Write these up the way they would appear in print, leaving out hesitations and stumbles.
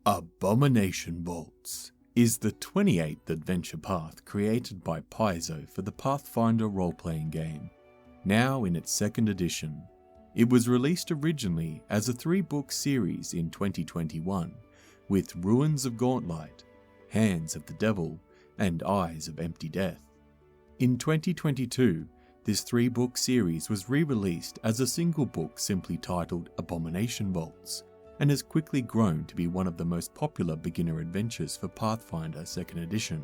Abomination Vaults is the 28th adventure path created by Paizo for the Pathfinder role-playing game, now in its second edition. It was released originally as a 3-book series in 2021, with Ruins of Gauntlight, Hands of the Devil, and Eyes of Empty Death. In 2022, this 3-book series was re-released as a single book simply titled Abomination Vaults, and has quickly grown to be one of the most popular beginner adventures for Pathfinder 2nd edition.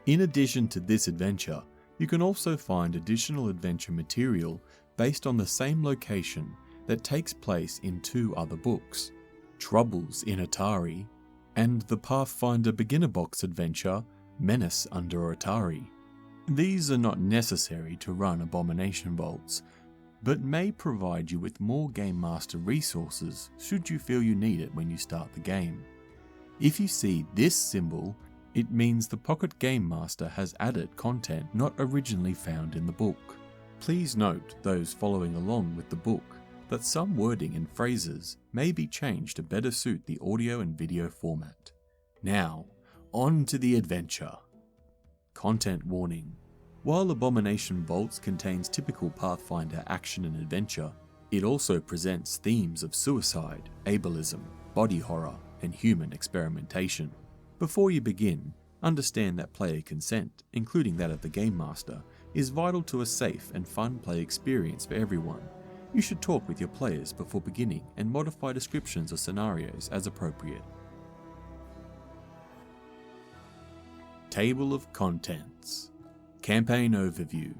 In addition to this adventure, you can also find additional adventure material based on the same location that takes place in 2 other books, Troubles in Otari and the Pathfinder beginner box adventure Menace Under Otari. These are not necessary to run Abomination Vaults, but may provide you with more Gamemaster resources should you feel you need it when you start the game. If you see this symbol, it means the Pocket Gamemaster has added content not originally found in the book. Please note, those following along with the book, that some wording and phrases may be changed to better suit the audio and video format. Now, on to the adventure. Content warning. While Abomination Vaults contains typical Pathfinder action and adventure, it also presents themes of suicide, ableism, body horror, and human experimentation. Before you begin, understand that player consent, including that of the Game Master, is vital to a safe and fun play experience for everyone. You should talk with your players before beginning and modify descriptions of scenarios as appropriate. Table of Contents. Campaign Overview.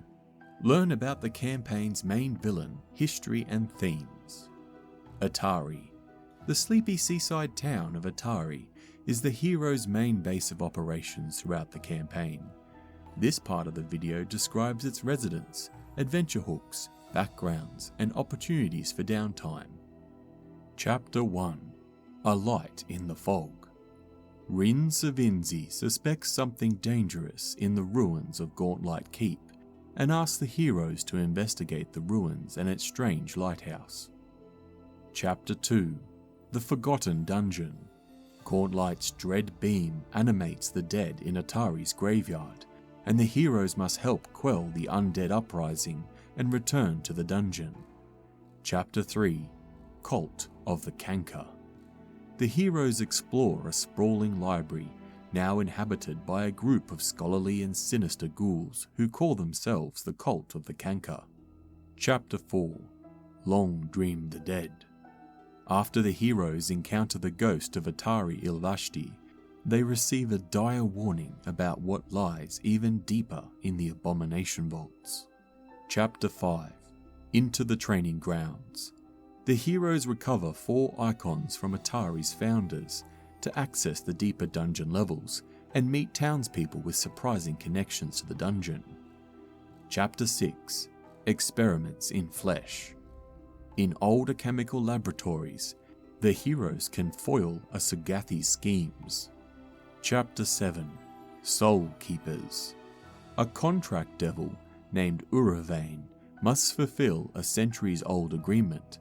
Learn about the campaign's main villain, history and themes. Otari. The sleepy seaside town of Otari is the hero's main base of operations throughout the campaign. This part of the video describes its residents, adventure hooks, backgrounds, and opportunities for downtime. Chapter 1. A Light in the Fog. Wrin Sivinxi suspects something dangerous in the ruins of Gauntlight Keep and asks the heroes to investigate the ruins and its strange lighthouse. Chapter 2. The Forgotten Dungeon. Gauntlight's dread beam animates the dead in Otari's graveyard, and the heroes must help quell the undead uprising and return to the dungeon. Chapter 3. Cult of the Canker. The heroes explore a sprawling library, now inhabited by a group of scholarly and sinister ghouls who call themselves the Cult of the Canker. Chapter 4. Long Dream the Dead. After the heroes encounter the ghost of Otari Ilvashti, they receive a dire warning about what lies even deeper in the Abomination Vaults. Chapter 5. Into the Training Grounds. The heroes recover 4 icons from Otari's founders to access the deeper dungeon levels and meet townspeople with surprising connections to the dungeon. Chapter 6. Experiments in Flesh. In older chemical laboratories, the heroes can foil a Sugathi's schemes. Chapter 7. Soul Keepers. A contract devil named Uravane must fulfill a centuries-old agreement,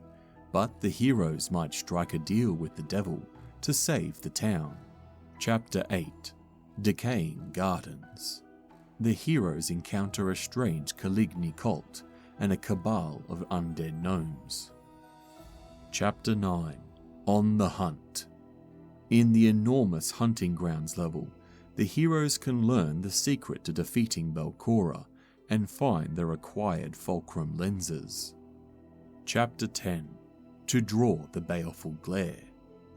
but the heroes might strike a deal with the devil to save the town. Chapter 8. Decaying Gardens. The heroes encounter a strange Caligny cult and a cabal of undead gnomes. Chapter 9. On the Hunt. In the enormous hunting grounds level, the heroes can learn the secret to defeating Belcorra and find the required fulcrum lenses. Chapter 10. To draw the baleful glare.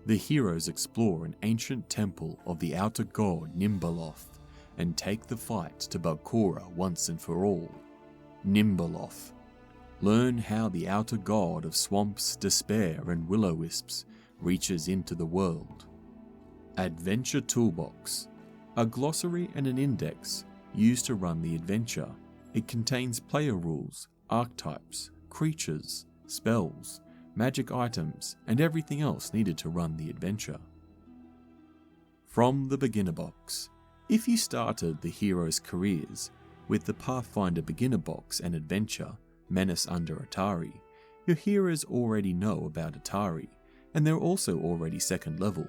The heroes explore an ancient temple of the outer god Nimbeloth and take the fight to Belcorra once and for all. Nimbeloth. Learn how the outer god of swamps, despair and will-o-wisps reaches into the world. Adventure Toolbox. A glossary and an index used to run the adventure. It contains player rules, archetypes, creatures, spells, magic items, and everything else needed to run the adventure. From the Beginner Box. If you started the heroes' careers with the Pathfinder Beginner Box and Adventure, Menace Under Otari, your heroes already know about Otari, and they're also already 2nd level.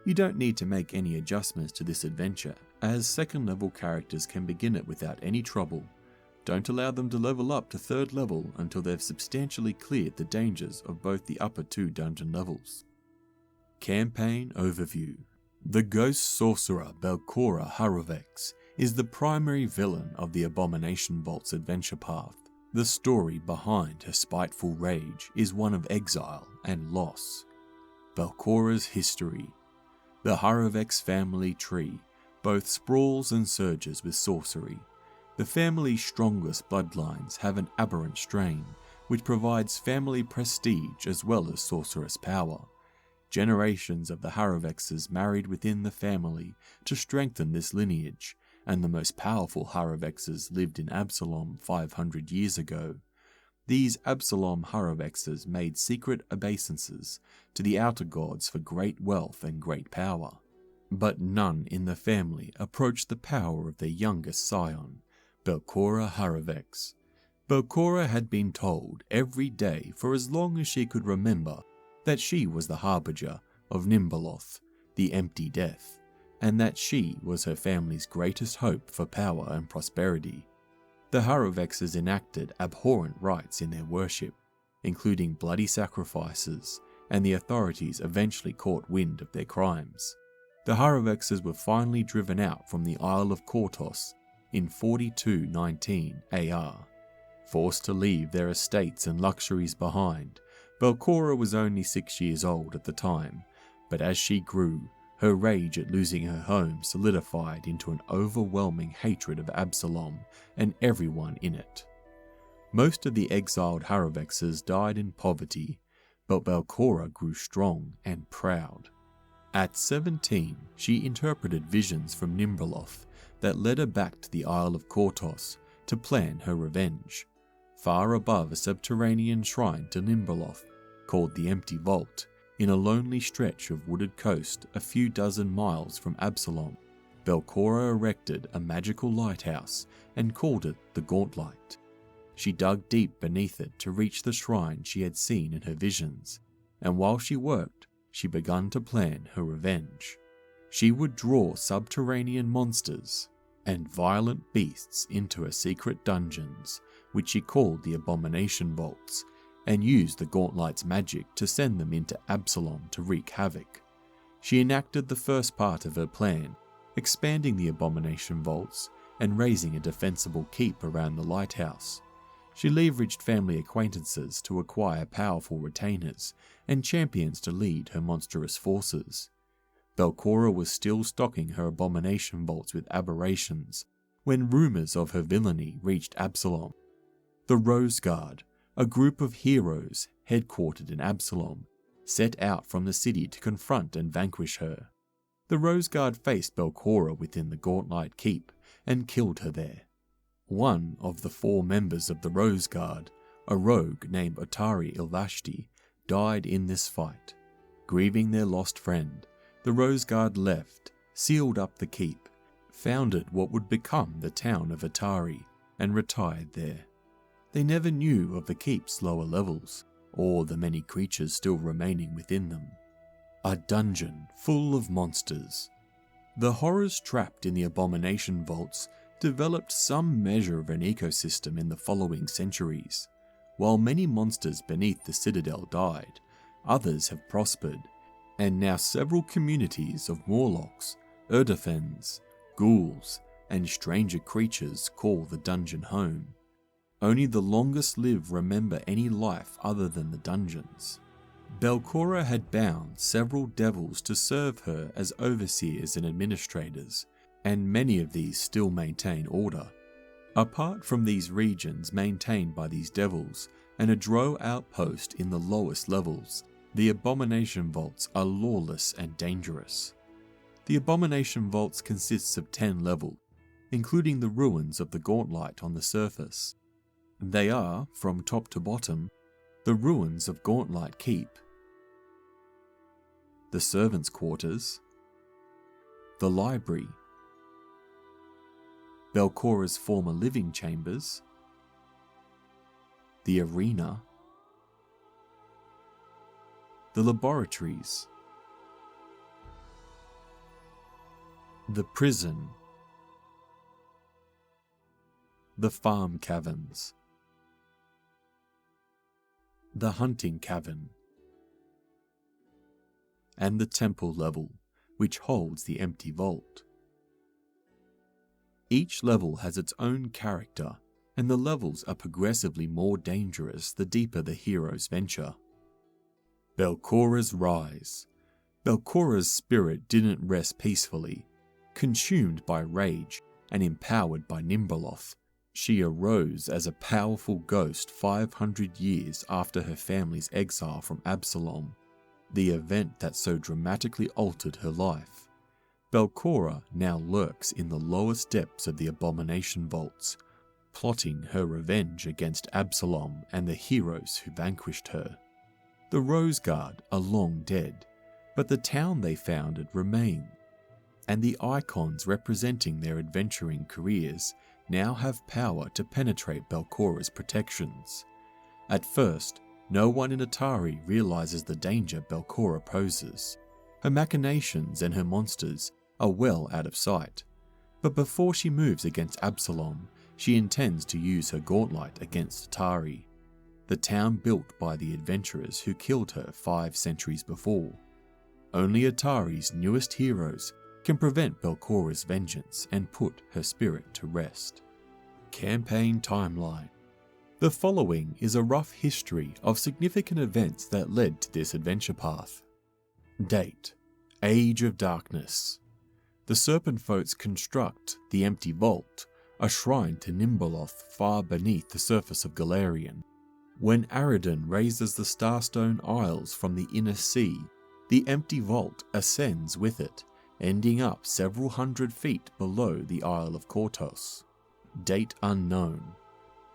You don't need to make any adjustments to this adventure, as second level characters can begin it without any trouble. Don't allow them to level up to third level until they've substantially cleared the dangers of both the upper 2 dungeon levels. Campaign Overview. The ghost sorcerer Belcorra Harovex is the primary villain of the Abomination Vaults adventure path. The story behind her spiteful rage is one of exile and loss. Belcorra's history. The Harovex family tree both sprawls and surges with sorcery. The family's strongest bloodlines have an aberrant strain, which provides family prestige as well as sorceress power. Generations of the Harovexes married within the family to strengthen this lineage, and the most powerful Harovexes lived in Absalom 500 years ago. These Absalom Harovexes made secret obeisances to the outer gods for great wealth and great power. But none in the family approached the power of their youngest scion, Belcorra Harovex. Belcorra had been told every day for as long as she could remember that she was the harbinger of Nimbaloth, the empty death, and that she was her family's greatest hope for power and prosperity. The Harovexes enacted abhorrent rites in their worship, including bloody sacrifices, and the authorities eventually caught wind of their crimes. The Harovexes were finally driven out from the Isle of Kortos in 4219 AR. Forced to leave their estates and luxuries behind, Belcorra was only 6 years old at the time, but as she grew, her rage at losing her home solidified into an overwhelming hatred of Absalom and everyone in it. Most of the exiled Harovexes died in poverty, but Belcorra grew strong and proud. At 17, she interpreted visions from Nimbaloth that led her back to the Isle of Kortos to plan her revenge. Far above a subterranean shrine to Nimbaloth, called the Empty Vault, in a lonely stretch of wooded coast a few dozen miles from Absalom, Belcorra erected a magical lighthouse and called it the Gauntlight. She dug deep beneath it to reach the shrine she had seen in her visions, and while she worked, she began to plan her revenge. She would draw subterranean monsters and violent beasts into her secret dungeons, which she called the Abomination Vaults, and used the Gauntlight's magic to send them into Absalom to wreak havoc. She enacted the first part of her plan, expanding the Abomination Vaults and raising a defensible keep around the lighthouse. She leveraged family acquaintances to acquire powerful retainers and champions to lead her monstrous forces. Belcorra was still stocking her Abomination Vaults with aberrations when rumours of her villainy reached Absalom. The Rosegard, a group of heroes headquartered in Absalom, set out from the city to confront and vanquish her. The Rosegard faced Belcorra within the Gauntlight Keep and killed her there. One of the 4 members of the Rosegard, a rogue named Otari Ilvashti, died in this fight. Grieving their lost friend, the Rosegard left, sealed up the keep, founded what would become the Town of Otari, and retired there. They never knew of the keep's lower levels, or the many creatures still remaining within them. A dungeon full of monsters. The horrors trapped in the Abomination Vaults developed some measure of an ecosystem in the following centuries. While many monsters beneath the Citadel died, others have prospered, and now several communities of Morlocks, Erdefens, ghouls, and stranger creatures call the dungeon home. Only the longest live remember any life other than the dungeons. Belcorra had bound several devils to serve her as overseers and administrators, and many of these still maintain order. Apart from these regions maintained by these devils and a drow outpost in the lowest levels, the Abomination Vaults are lawless and dangerous. The Abomination Vaults consists of 10 levels, including the ruins of the Gauntlight on the surface. They are, from top to bottom, the ruins of Gauntlight Keep, the servants' quarters, the library, Belcorra's former living chambers, the arena, the laboratories, The Prison, the Farm Caverns, the Hunting Cavern, and the Temple Level, which holds the empty vault. Each level has its own character, and the levels are progressively more dangerous the deeper the heroes venture. Belcorra's Rise. Belcorra's spirit didn't rest peacefully. Consumed by rage and empowered by Nimbleoth, she arose as a powerful ghost 500 years after her family's exile from Absalom, the event that so dramatically altered her life. Belcorra now lurks in the lowest depths of the Abomination Vaults, plotting her revenge against Absalom and the heroes who vanquished her. The Rosegard are long dead, but the town they founded remains, and the icons representing their adventuring careers now have power to penetrate Belcorra's protections. At first, no one in Otari realizes the danger Belcorra poses. Her machinations and her monsters are well out of sight, but before she moves against Absalom, she intends to use her gauntlet against Otari, the town built by the adventurers who killed her 5 centuries before. Only Otari's newest heroes can prevent Belcorra's vengeance and put her spirit to rest. Campaign Timeline. The following is a rough history of significant events that led to this adventure path. Date: Age of Darkness. The Serpent Folks construct the Empty Vault, a shrine to Nimbleoth far beneath the surface of Golarion. When Aradin raises the Starstone Isles from the inner sea, the Empty Vault ascends with it, ending up several hundred feet below the Isle of Kortos. Date unknown.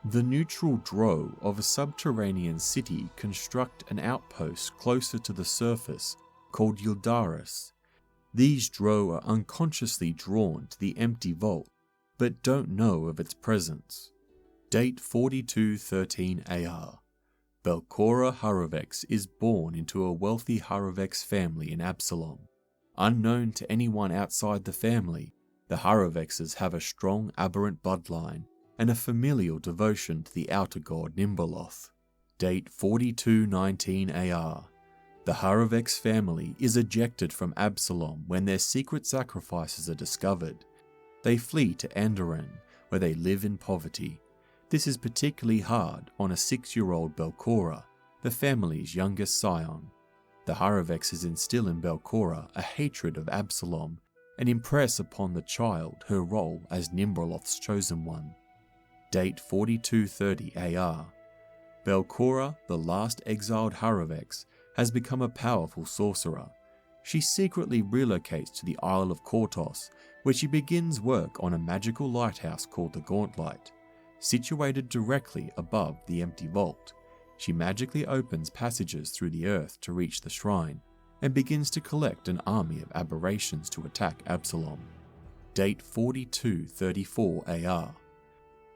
The neutral drow of a subterranean city construct an outpost closer to the surface called Yildaris. These drow are unconsciously drawn to the Empty Vault, but don't know of its presence. Date 4213 AR. Belcorra Haravex is born into a wealthy Haravex family in Absalom. Unknown to anyone outside the family, the Haravexes have a strong aberrant bloodline and a familial devotion to the outer god Nimbleoth. Date 4219 AR. The Haravex family is ejected from Absalom when their secret sacrifices are discovered. They flee to Andoran, where they live in poverty. This is particularly hard on a 6-year-old Belcorra, the family's youngest scion. The Haravexes instill in Belcorra a hatred of Absalom and impress upon the child her role as Nimbleoth's chosen one. Date 4230 AR. Belcorra, the last exiled Haravex, has become a powerful sorcerer. She secretly relocates to the Isle of Kortos, where she begins work on a magical lighthouse called the Gauntlet. Situated directly above the Empty Vault, she magically opens passages through the earth to reach the shrine, and begins to collect an army of aberrations to attack Absalom. Date 4234 AR.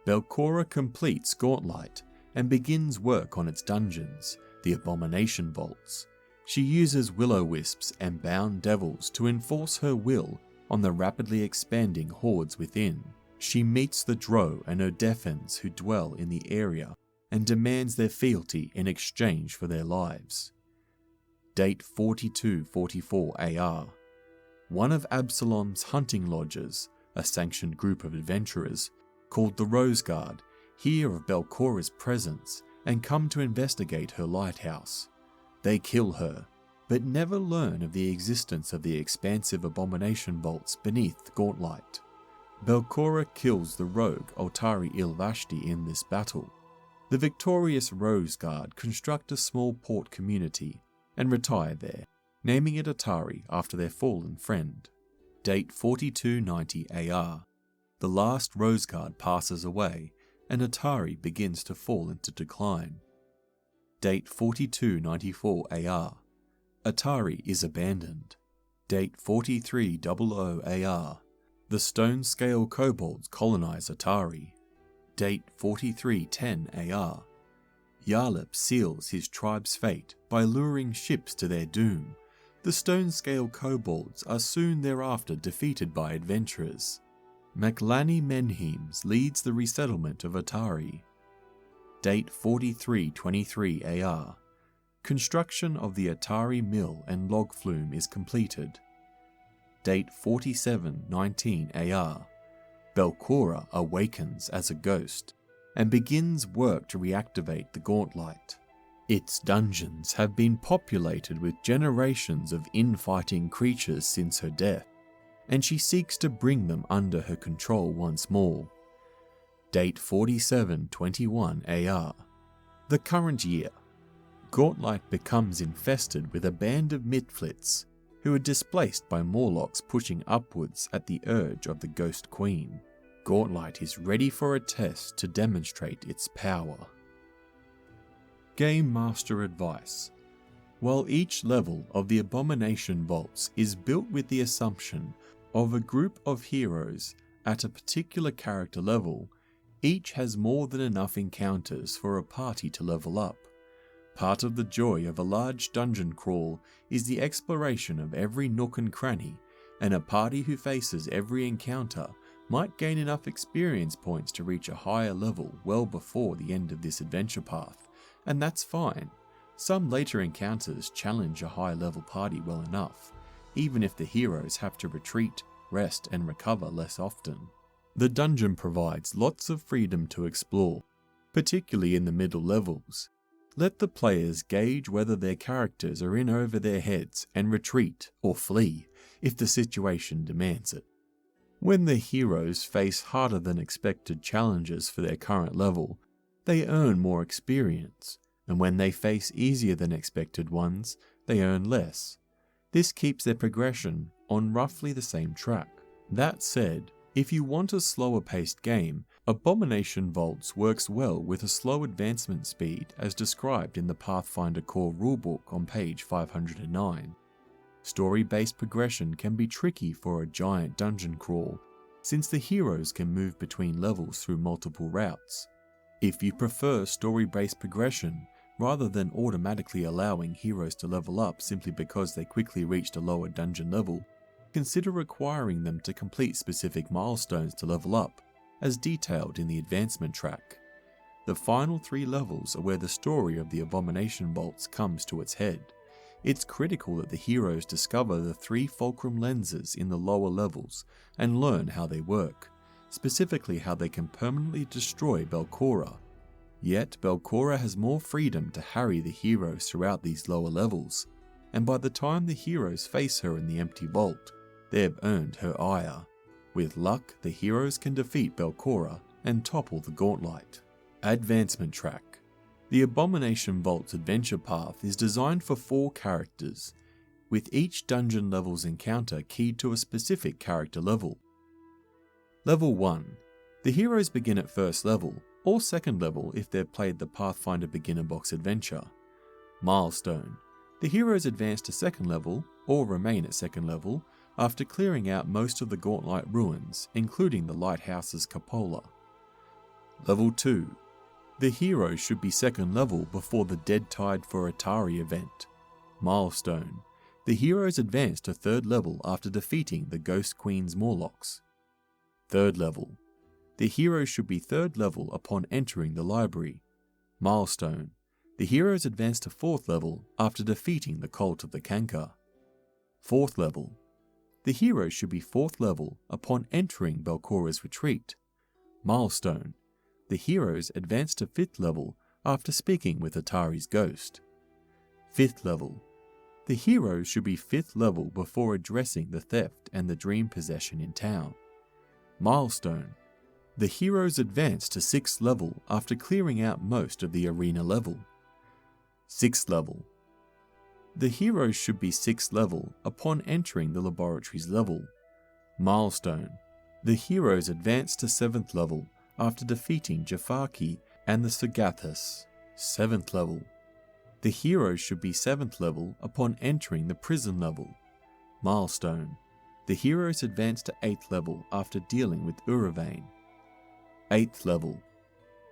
Belcorra completes Gauntlet and begins work on its dungeons, the Abomination Vaults. She uses will-o-wisps and bound devils to enforce her will on the rapidly expanding hordes within. She meets the drow and Odefens who dwell in the area and demands their fealty in exchange for their lives. Date 4244 AR. One of Absalom's hunting lodges, a sanctioned group of adventurers, called the Rosegard, hear of Belcorra's presence and come to investigate her lighthouse. They kill her, but never learn of the existence of the expansive Abomination Vaults beneath the Gauntlet. Belcorra kills the rogue Otari Ilvashti in this battle. The victorious Rosegard construct a small port community and retire there, naming it Otari after their fallen friend. Date 4290 AR. The last Rosegard passes away, and Otari begins to fall into decline. Date 4294 AR. Otari is abandoned. Date 4300 AR. The Stonescale kobolds colonize Otari. Date 4310 AR. Yarlip seals his tribe's fate by luring ships to their doom. The Stonescale kobolds are soon thereafter defeated by adventurers. Maclani Menhemes leads the resettlement of Otari. Date 4323 AR. Construction of the Otari mill and log flume is completed. Date 4719 AR. Belcorra awakens as a ghost and begins work to reactivate the Gauntlight. Its dungeons have been populated with generations of infighting creatures since her death, and she seeks to bring them under her control once more. Date 4721 AR. The current year. Gauntlight becomes infested with a band of Mitflits who are displaced by Morlocks pushing upwards at the urge of the Ghost Queen. Gauntlight is ready for a test to demonstrate its power. Gamemaster Advice. While each level of the Abomination Vaults is built with the assumption of a group of heroes at a particular character level, each has more than enough encounters for a party to level up. Part of the joy of a large dungeon crawl is the exploration of every nook and cranny, and a party who faces every encounter might gain enough experience points to reach a higher level well before the end of this adventure path, and that's fine. Some later encounters challenge a high level party well enough, even if the heroes have to retreat, rest and recover less often. The dungeon provides lots of freedom to explore, particularly in the middle levels. Let the players gauge whether their characters are in over their heads and retreat or flee if the situation demands it. When the heroes face harder than expected challenges for their current level, they earn more experience, and when they face easier than expected ones, they earn less. This keeps their progression on roughly the same track. That said, if you want a slower paced game, Abomination Vaults works well with a slow advancement speed as described in the Pathfinder Core rulebook on page 509. Story-based progression can be tricky for a giant dungeon crawl, since the heroes can move between levels through multiple routes. If you prefer story-based progression, rather than automatically allowing heroes to level up simply because they quickly reached a lower dungeon level, consider requiring them to complete specific milestones to level up, as detailed in the advancement track. The final 3 levels are where the story of the Abomination Vaults comes to its head. It's critical that the heroes discover the 3 fulcrum lenses in the lower levels and learn how they work, specifically how they can permanently destroy Belcorra. Yet Belcorra has more freedom to harry the heroes throughout these lower levels, and by the time the heroes face her in the empty vault, they have earned her ire. With luck, the heroes can defeat Belcorra and topple the Gauntlight. Advancement track. The Abomination Vaults adventure path is designed for 4 characters, with each dungeon level's encounter keyed to a specific character level. Level 1. The heroes begin at first level, or second level if they've played the Pathfinder Beginner Box adventure. Milestone. The heroes advance to second level, or remain at second level, after clearing out most of the Gauntlight ruins, including the lighthouse's cupola. Level 2. The heroes should be second level before the Dead Tide for Otari event. Milestone. The heroes advance to third level after defeating the Ghost Queen's Morlocks. Third level. The heroes should be third level upon entering the library. Milestone. The heroes advance to fourth level after defeating the Cult of the Canker. Fourth level. The heroes should be fourth level upon entering Belcorra's retreat. Milestone. The heroes advance to fifth level after speaking with Otari's ghost. Fifth level. The heroes should be fifth level before addressing the theft and the dream possession in town. Milestone. The heroes advance to 6th level after clearing out most of the arena level. 6th level. The heroes should be 6th level upon entering the laboratory's level. Milestone. The heroes advance to 7th level after defeating Jafaki and the Sagathus. 7th level. The heroes should be 7th level upon entering the prison level. Milestone. The heroes advance to 8th level after dealing with Uravane. 8th level.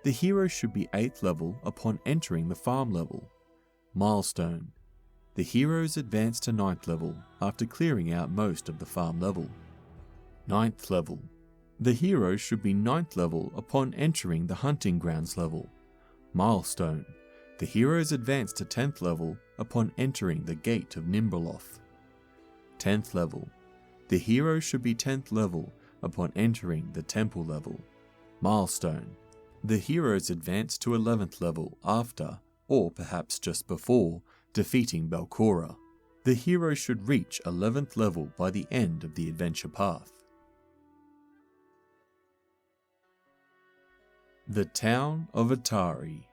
The heroes should be 8th level upon entering the farm level. Milestone. The heroes advance to 9th level after clearing out most of the farm level. 9th level. The heroes should be 9th level upon entering the hunting grounds level. Milestone. The heroes advance to 10th level upon entering the Gate of Nimberloth. 10th level. The heroes should be 10th level upon entering the temple level. Milestone. The heroes advance to 11th level after, or perhaps just before, defeating Belcorra. The heroes should reach 11th level by the end of the adventure path. The Town of Otari.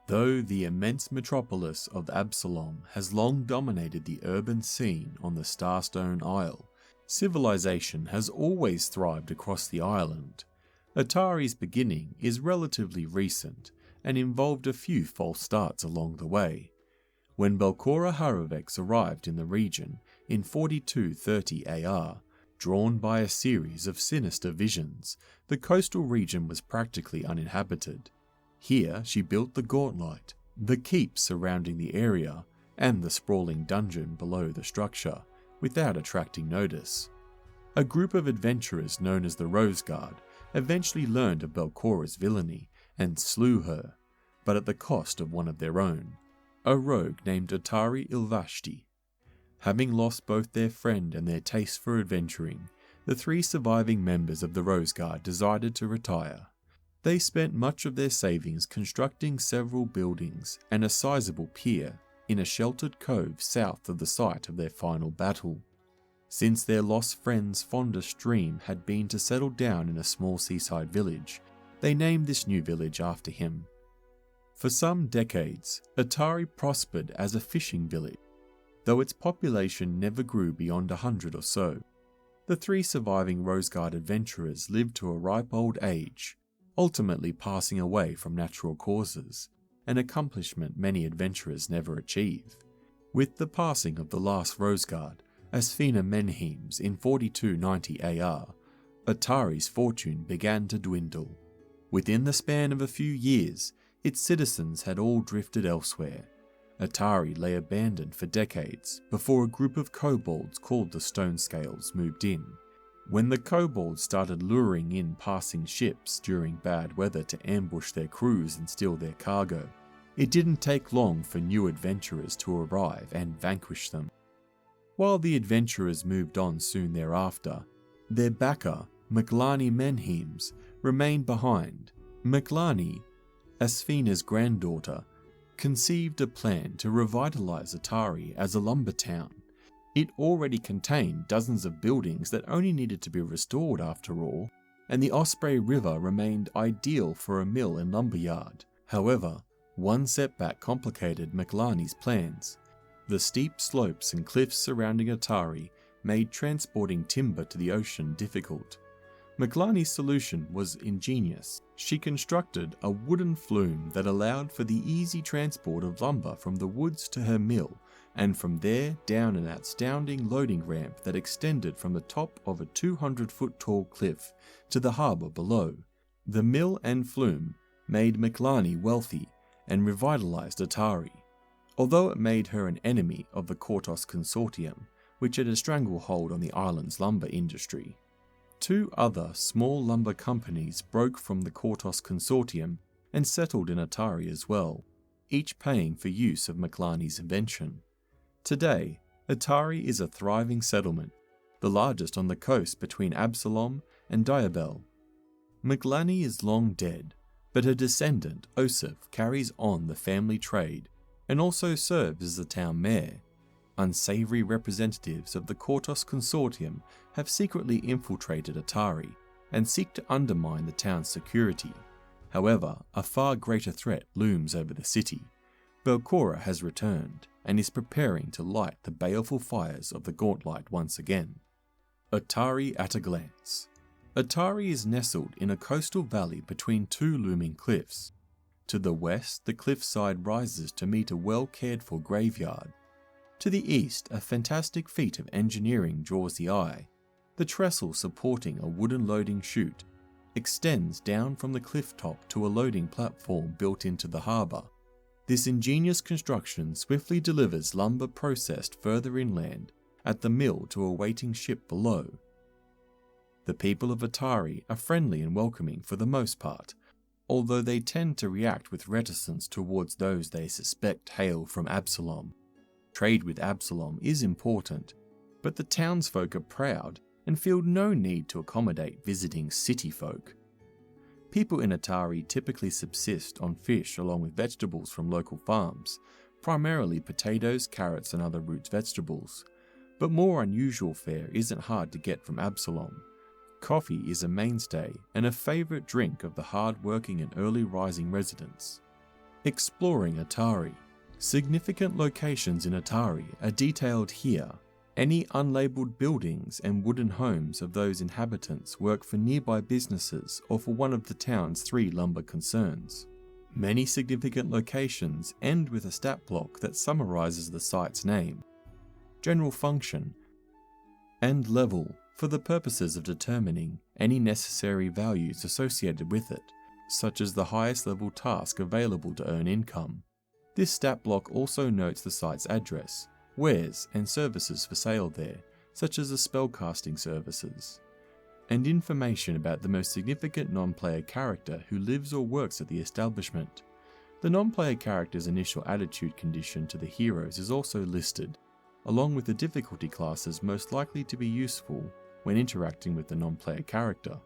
Though the immense metropolis of Absalom has long dominated the urban scene on the Starstone Isle, civilization has always thrived across the island. Otari's beginning is relatively recent and involved a few false starts along the way. When Belcorra Haravex arrived in the region in 4230 AR, drawn by a series of sinister visions, the coastal region was practically uninhabited. Here she built the Gauntlet, the keep surrounding the area, and the sprawling dungeon below the structure, without attracting notice. A group of adventurers known as the Rosegard eventually learned of Belcorra's villainy and slew her, but at the cost of one of their own, a rogue named Otari Ilvashti. Having lost both their friend and their taste for adventuring, the 3 surviving members of the Rosegard decided to retire. They spent much of their savings constructing several buildings and a sizable pier in a sheltered cove south of the site of their final battle. Since their lost friend's fondest dream had been to settle down in a small seaside village, they named this new village after him. For some decades, Otari prospered as a fishing village, though its population never grew beyond 100 or so. The 3 surviving Rosegard adventurers lived to a ripe old age, ultimately passing away from natural causes, an accomplishment many adventurers never achieve. With the passing of the last Rosegard, Asfina Menhemes in 4290 AR, Otari's fortune began to dwindle. Within the span of a few years, its citizens had all drifted elsewhere. Otari lay abandoned for decades before a group of kobolds called the Stonescales moved in. When the kobolds started luring in passing ships during bad weather to ambush their crews and steal their cargo, it didn't take long for new adventurers to arrive and vanquish them. While the adventurers moved on soon thereafter, their backer, Maglani Menhemes, remained behind. Maglani, Asfina's granddaughter, conceived a plan to revitalize Otari as a lumber town. It already contained dozens of buildings that only needed to be restored after all, and the Osprey River remained ideal for a mill and lumberyard. However, one setback complicated Maglani's plans. The steep slopes and cliffs surrounding Otari made transporting timber to the ocean difficult. Maglani's solution was ingenious. She constructed a wooden flume that allowed for the easy transport of lumber from the woods to her mill, and from there down an astounding loading ramp that extended from the top of a 200-foot tall cliff to the harbour below. The mill and flume made Maglani wealthy and revitalised Otari, although it made her an enemy of the Kortos Consortium, which had a stranglehold on the island's lumber industry. 2 other small lumber companies broke from the Kortos Consortium and settled in Otari as well, each paying for use of Maglani's invention. Today, Otari is a thriving settlement, the largest on the coast between Absalom and Diabel. Maglani is long dead, but her descendant, Osif, carries on the family trade and also serves as the town mayor. Unsavoury representatives of the Kortos Consortium have secretly infiltrated Otari and seek to undermine the town's security. However, a far greater threat looms over the city. Belcorra has returned and is preparing to light the baleful fires of the Gauntlet once again. Otari At A Glance. Otari is nestled in a coastal valley between 2 looming cliffs. To the west, the cliffside rises to meet a well-cared-for graveyard. To the east, a fantastic feat of engineering draws the eye. The trestle supporting a wooden loading chute extends down from the cliff top to a loading platform built into the harbour. This ingenious construction swiftly delivers lumber processed further inland at the mill to a waiting ship below. The people of Otari are friendly and welcoming for the most part, although they tend to react with reticence towards those they suspect hail from Absalom. Trade with Absalom is important, but the townsfolk are proud and feel no need to accommodate visiting city folk. People in Otari typically subsist on fish along with vegetables from local farms, primarily potatoes, carrots and other root vegetables, but more unusual fare isn't hard to get from Absalom. Coffee is a mainstay and a favourite drink of the hard-working and early-rising residents. Exploring Otari. Significant locations in Otari are detailed here. Any unlabelled buildings and wooden homes of those inhabitants work for nearby businesses or for one of the town's 3 lumber concerns. Many significant locations end with a stat block that summarises the site's name, general function, and level for the purposes of determining any necessary values associated with it, such as the highest level task available to earn income. This stat block also notes the site's address, wares and services for sale there, such as the spellcasting services, and information about the most significant non-player character who lives or works at the establishment. The non-player character's initial attitude condition to the heroes is also listed, along with the difficulty classes most likely to be useful when interacting with the non-player character.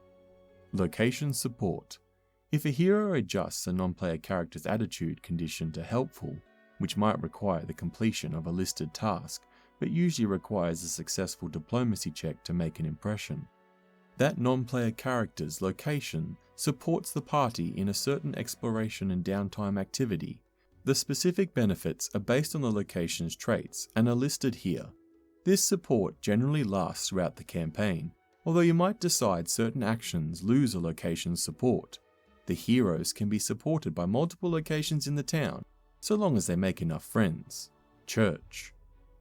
Location support. If a hero adjusts a non-player character's attitude condition to helpful, which might require the completion of a listed task, but usually requires a successful diplomacy check to make an impression, that non-player character's location supports the party in a certain exploration and downtime activity. The specific benefits are based on the location's traits and are listed here. This support generally lasts throughout the campaign, although you might decide certain actions lose a location's support. The heroes can be supported by multiple locations in the town, so long as they make enough friends. Church.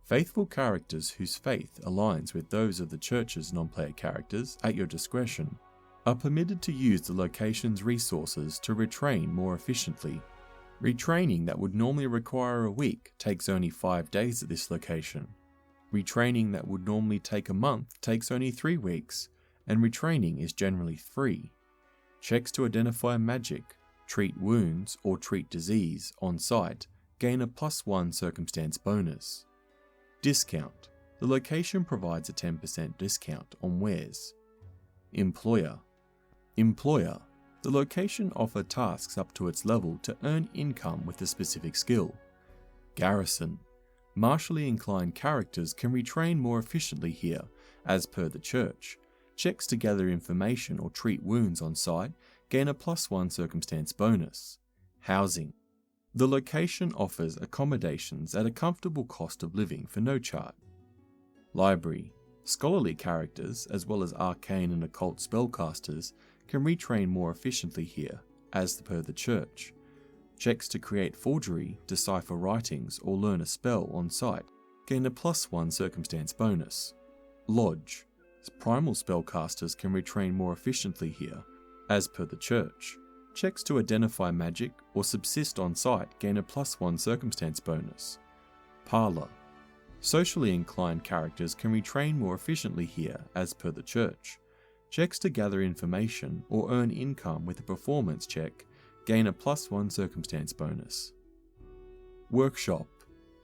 Faithful characters whose faith aligns with those of the church's non-player characters at your discretion are permitted to use the location's resources to retrain more efficiently. Retraining that would normally require a week takes only 5 days at this location. Retraining that would normally take a month takes only 3 weeks, and retraining is generally free. Checks to identify magic, treat wounds, or treat disease on site gain a +1 circumstance bonus. Discount. The location provides a 10% discount on wares. Employer. Employer. The location offers tasks up to its level to earn income with a specific skill. Garrison. Martially inclined characters can retrain more efficiently here, as per the church. Checks to gather information or treat wounds on site gain a +1 circumstance bonus. Housing. The location offers accommodations at a comfortable cost of living for no charge. Library. Scholarly characters, as well as arcane and occult spellcasters, can retrain more efficiently here, as per the church. Checks to create forgery, decipher writings, or learn a spell on site gain a +1 circumstance bonus. Lodge. Primal spellcasters can retrain more efficiently here, as per the church. Checks to identify magic or subsist on site gain a +1 circumstance bonus. Parlor. Socially inclined characters can retrain more efficiently here, as per the church. Checks to gather information or earn income with a performance check gain a +1 circumstance bonus. Workshop.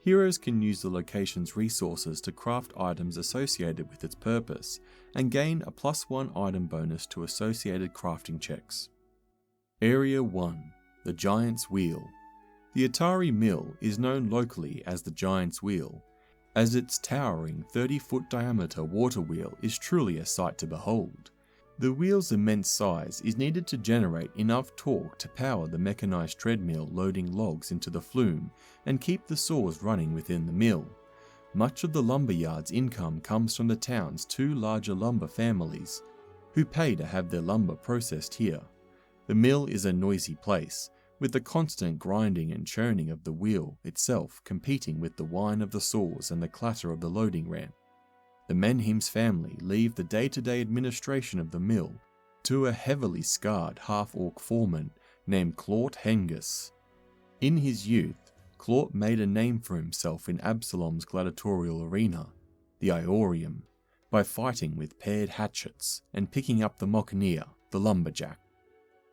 Heroes can use the location's resources to craft items associated with its purpose, and gain a +1 item bonus to associated crafting checks. Area 1. The Giant's Wheel. The Otari Mill is known locally as the Giant's Wheel, as its towering 30-foot diameter water wheel is truly a sight to behold. The wheel's immense size is needed to generate enough torque to power the mechanized treadmill loading logs into the flume and keep the saws running within the mill. Much of the lumberyard's income comes from the town's 2 larger lumber families, who pay to have their lumber processed here. The mill is a noisy place, with the constant grinding and churning of the wheel itself competing with the whine of the saws and the clatter of the loading ramp. The Menhemes family leave the day-to-day administration of the mill to a heavily scarred half-orc foreman named Claude Hengis. In his youth, Claught made a name for himself in Absalom's gladiatorial arena, the Iorium, by fighting with paired hatchets and picking up the Moccaneer, the lumberjack.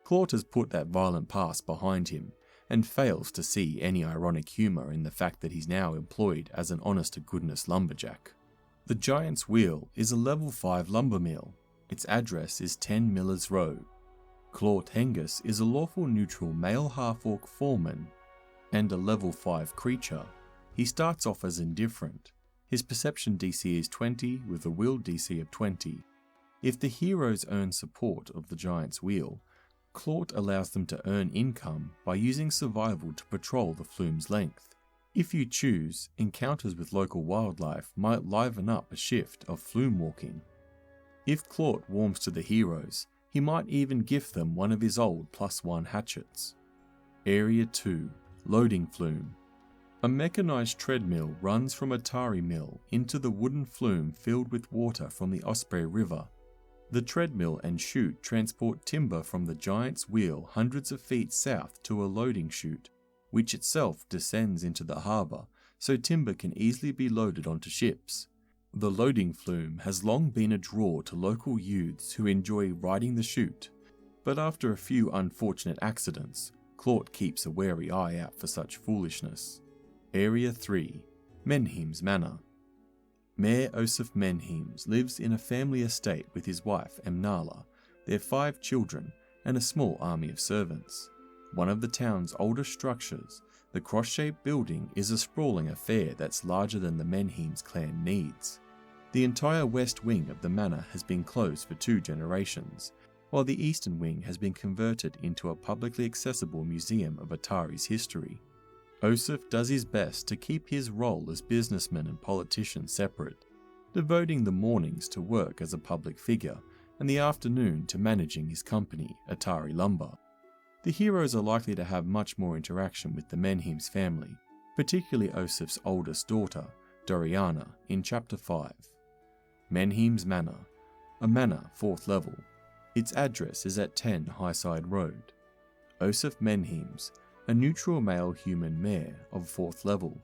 Claught has put that violent past behind him and fails to see any ironic humour in the fact that he's now employed as an honest-to-goodness lumberjack. The Giant's Wheel is a level 5 lumber mill. Its address is 10 Millers Row. Claught Hengis is a lawful neutral male half-orc foreman and a level 5 creature. He starts off as indifferent. His perception DC is 20 with a will DC of 20. If the heroes earn support of the Giant's Wheel, Claught allows them to earn income by using survival to patrol the Flume's length. If you choose, encounters with local wildlife might liven up a shift of Flume walking. If Claught warms to the heroes, he might even gift them one of his old +1 hatchets. Area 2, Loading Flume. A mechanized treadmill runs from Otari Mill into the wooden flume filled with water from the Osprey River. The treadmill and chute transport timber from the Giant's Wheel hundreds of feet south to a loading chute, which itself descends into the harbour, so timber can easily be loaded onto ships. The loading flume has long been a draw to local youths who enjoy riding the chute, but after a few unfortunate accidents, Claught keeps a wary eye out for such foolishness. Area 3, Menhemes Manor. Mayor Osif Menhemes lives in a family estate with his wife Emnala, their 5 children, and a small army of servants. One of the town's oldest structures, the cross-shaped building, is a sprawling affair that's larger than the Menhemes clan needs. The entire west wing of the manor has been closed for 2 generations, while the eastern wing has been converted into a publicly accessible museum of Otari's history. Osif does his best to keep his role as businessman and politician separate, devoting the mornings to work as a public figure and the afternoon to managing his company, Otari Lumber. The heroes are likely to have much more interaction with the Menhemes family, particularly Osif's oldest daughter, Doriana, in Chapter 5. Menhemes Manor, a manor 4th level. Its address is at 10 Highside Road. Osif Menhemes, a neutral male human mayor of 4th level.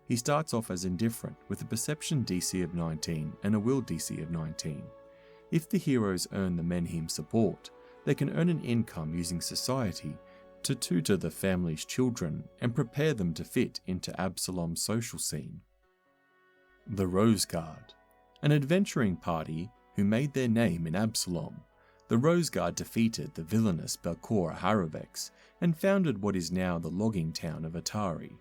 He starts off as indifferent with a perception DC of 19 and a will DC of 19. If the heroes earn the Menhemes support, they can earn an income using society to tutor the family's children and prepare them to fit into Absalom's social scene. The Rosegard, an adventuring party who made their name in Absalom. The Rosegard defeated the villainous Belcorra Haravex and founded what is now the logging town of Otari.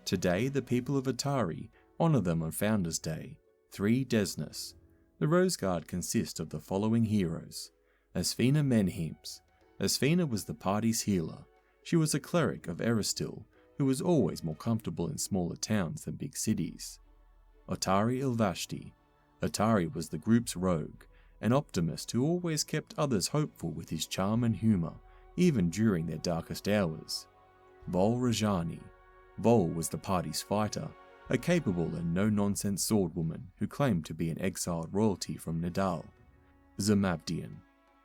Today, the people of Otari honour them on Founders' Day, 3 Desnas. The Rosegard consist of the following heroes. Asfina Menhemes. Asfina was the party's healer. She was a cleric of Eristil, who was always more comfortable in smaller towns than big cities. Otari Ilvashti. Otari was the group's rogue, an optimist who always kept others hopeful with his charm and humour, even during their darkest hours. Vol Rajani. Vol was the party's fighter, a capable and no-nonsense swordwoman who claimed to be an exiled royalty from Nidal. Zamabdian.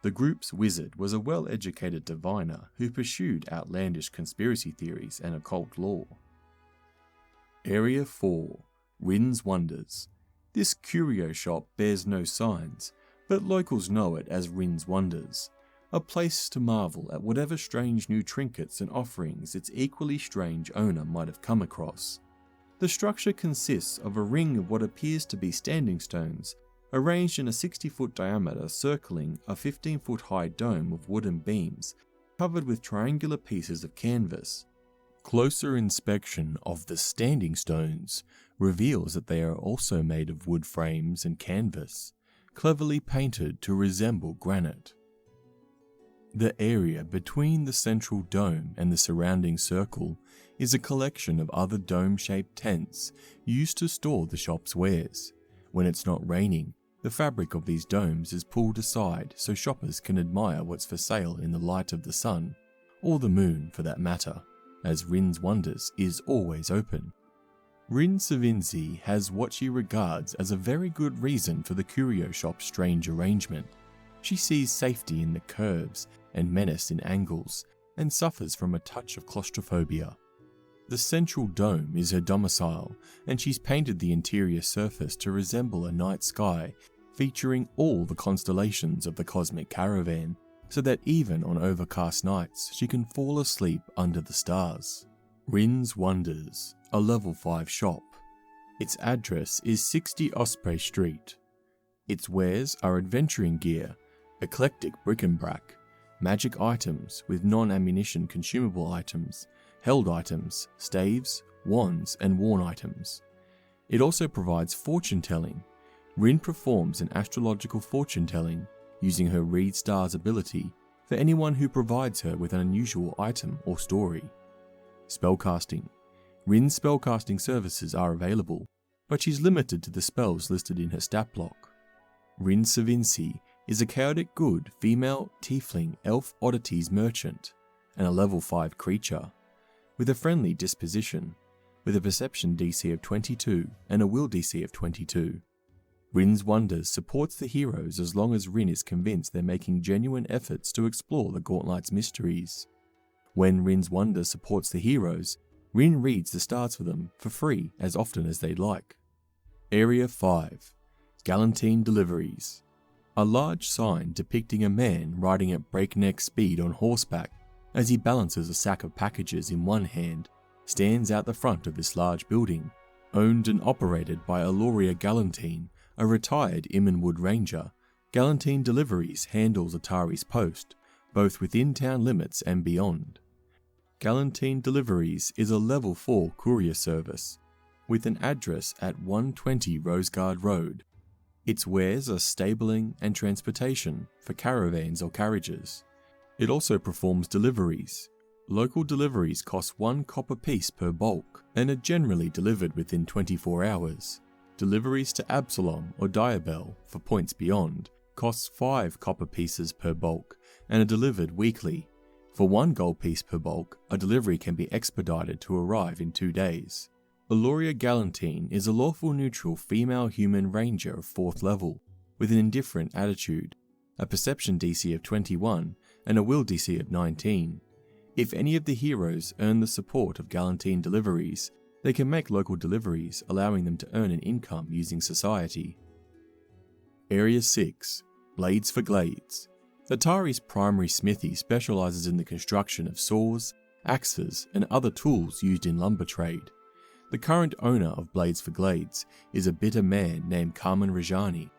The group's wizard was a well-educated diviner who pursued outlandish conspiracy theories and occult lore. Area 4, Wrin's Wonders. This curio shop bears no signs, but locals know it as Wrin's Wonders, a place to marvel at whatever strange new trinkets and offerings its equally strange owner might have come across. The structure consists of a ring of what appears to be standing stones, arranged in a 60-foot diameter circling a 15-foot high dome of wooden beams, covered with triangular pieces of canvas. Closer inspection of the standing stones reveals that they are also made of wood frames and canvas, cleverly painted to resemble granite. The area between the central dome and the surrounding circle is a collection of other dome-shaped tents used to store the shop's wares. When it's not raining, the fabric of these domes is pulled aside so shoppers can admire what's for sale in the light of the sun, or the moon for that matter, as Wrin's Wonders is always open. Wrin Sivinxi has what she regards as a very good reason for the curio shop's strange arrangement. She sees safety in the curves and menace in angles, and suffers from a touch of claustrophobia. The central dome is her domicile, and she's painted the interior surface to resemble a night sky featuring all the constellations of the cosmic caravan, so that even on overcast nights she can fall asleep under the stars. Wrin's Wonders, a level 5 shop. Its address is 60 Osprey Street. Its wares are adventuring gear, eclectic bric-a-brac, magic items with non-ammunition consumable items, held items, staves, wands and worn items. It also provides fortune telling. Wrin performs an astrological fortune telling using her Read Stars ability for anyone who provides her with an unusual item or story. Spellcasting. Wrin's spellcasting services are available, but she's limited to the spells listed in her stat block. Wrin Sivinxi is a chaotic good female tiefling elf oddities merchant and a level 5 creature, with a friendly disposition, with a perception DC of 22 and a will DC of 22. Wrin's Wonders supports the heroes as long as Wrin is convinced they're making genuine efforts to explore the Gauntlet's mysteries. When Wrin's Wonders supports the heroes, Wrin reads the stars for them for free as often as they'd like. Area 5. Gallentine Deliveries. A large sign depicting a man riding at breakneck speed on horseback as he balances a sack of packages in one hand stands out the front of this large building, owned and operated by Aloria Gallentine, a retired Immenwood Ranger. Gallentine Deliveries handles Otari's post, both within town limits and beyond. Gallentine Deliveries is a level 4 courier service, with an address at 120 Rosegard Road. Its wares are stabling and transportation for caravans or carriages. It also performs deliveries. Local deliveries cost 1 copper piece per bulk and are generally delivered within 24 hours. Deliveries to Absalom or Diabel for points beyond costs 5 copper pieces per bulk and are delivered weekly. For 1 gold piece per bulk, a delivery can be expedited to arrive in 2 days. Aloria Gallentine is a lawful neutral female human ranger of 4th level, with an indifferent attitude, a perception DC of 21 and a will DC of 19. If any of the heroes earn the support of Gallentine Deliveries, they can make local deliveries, allowing them to earn an income using society. Area 6. Blades for Glades. Otari's primary smithy specialises in the construction of saws, axes and other tools used in lumber trade. The current owner of Blades for Glades is a bitter man named Carmen Rajani,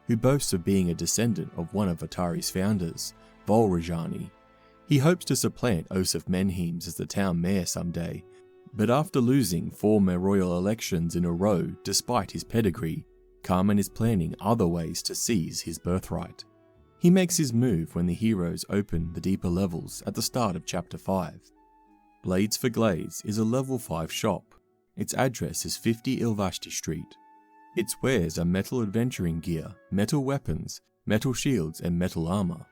who boasts of being a descendant of one of Otari's founders, Vol Rajani. He hopes to supplant Osif Menhemes as the town mayor someday, but after losing 4 mayoral elections in a row despite his pedigree, Carmen is planning other ways to seize his birthright. He makes his move when the heroes open the deeper levels at the start of Chapter 5. Blades for Glades is a level 5 shop. Its address is 50 Ilvashti Street. Its wares are metal adventuring gear, metal weapons, metal shields and metal armor.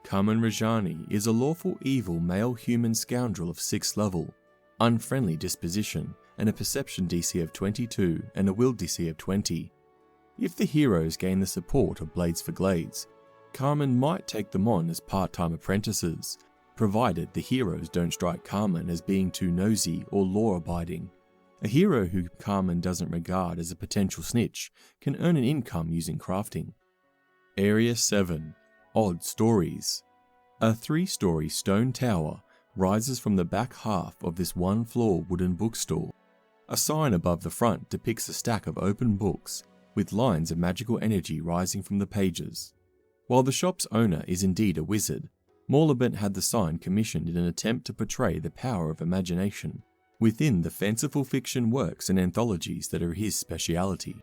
Carmen Rajani is a lawful evil male human scoundrel of 6th level, unfriendly disposition and a perception DC of 22 and a will DC of 20. If the heroes gain the support of Blades for Glades, Carmen might take them on as part-time apprentices, provided the heroes don't strike Carmen as being too nosy or law-abiding. A hero who Carmen doesn't regard as a potential snitch can earn an income using crafting. Area 7. Odd Stories. A 3-story stone tower rises from the back half of this 1-floor wooden bookstore. A sign above the front depicts a stack of open books with lines of magical energy rising from the pages. While the shop's owner is indeed a wizard, Morlabent had the sign commissioned in an attempt to portray the power of imagination within the fanciful fiction works and anthologies that are his speciality.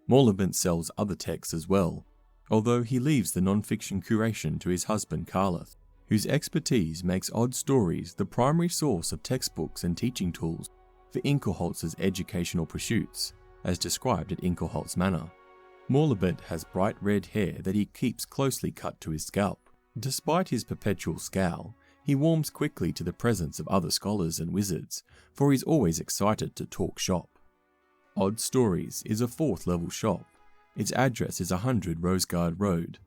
Morlabent sells other texts as well, although he leaves the non-fiction curation to his husband Carleth, whose expertise makes Odd Stories the primary source of textbooks and teaching tools for Inkleholtz's educational pursuits, as described at Inkleholtz Manor. Morlabent has bright red hair that he keeps closely cut to his scalp. Despite his perpetual scowl, he warms quickly to the presence of other scholars and wizards, for he's always excited to talk shop. Odd Stories is a 4th level shop. Its address is 100 Rosegard Road.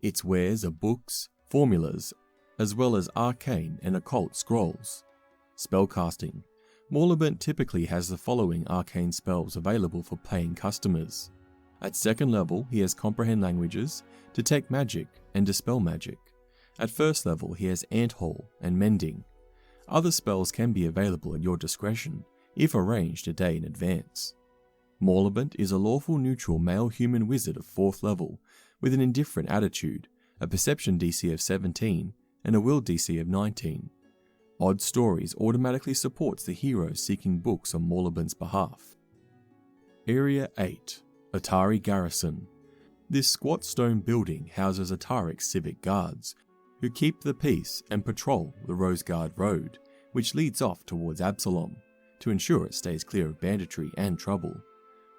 Its wares are books, formulas, as well as arcane and occult scrolls. Spellcasting. Morlabent typically has the following arcane spells available for paying customers. At second level, he has Comprehend Languages, Detect Magic, and Dispel Magic. At first level, he has Ant Hall and Mending. Other spells can be available at your discretion, if arranged a day in advance. Morlabent is a lawful neutral male human wizard of 4th level, with an indifferent attitude, a perception DC of 17, and a will DC of 19. Odd Stories automatically supports the heroes seeking books on Morlabent's behalf. Area 8. Otari Garrison. This squat stone building houses Otaric's civic guards, who keep the peace and patrol the Rosegard Road, which leads off towards Absalom, to ensure it stays clear of banditry and trouble.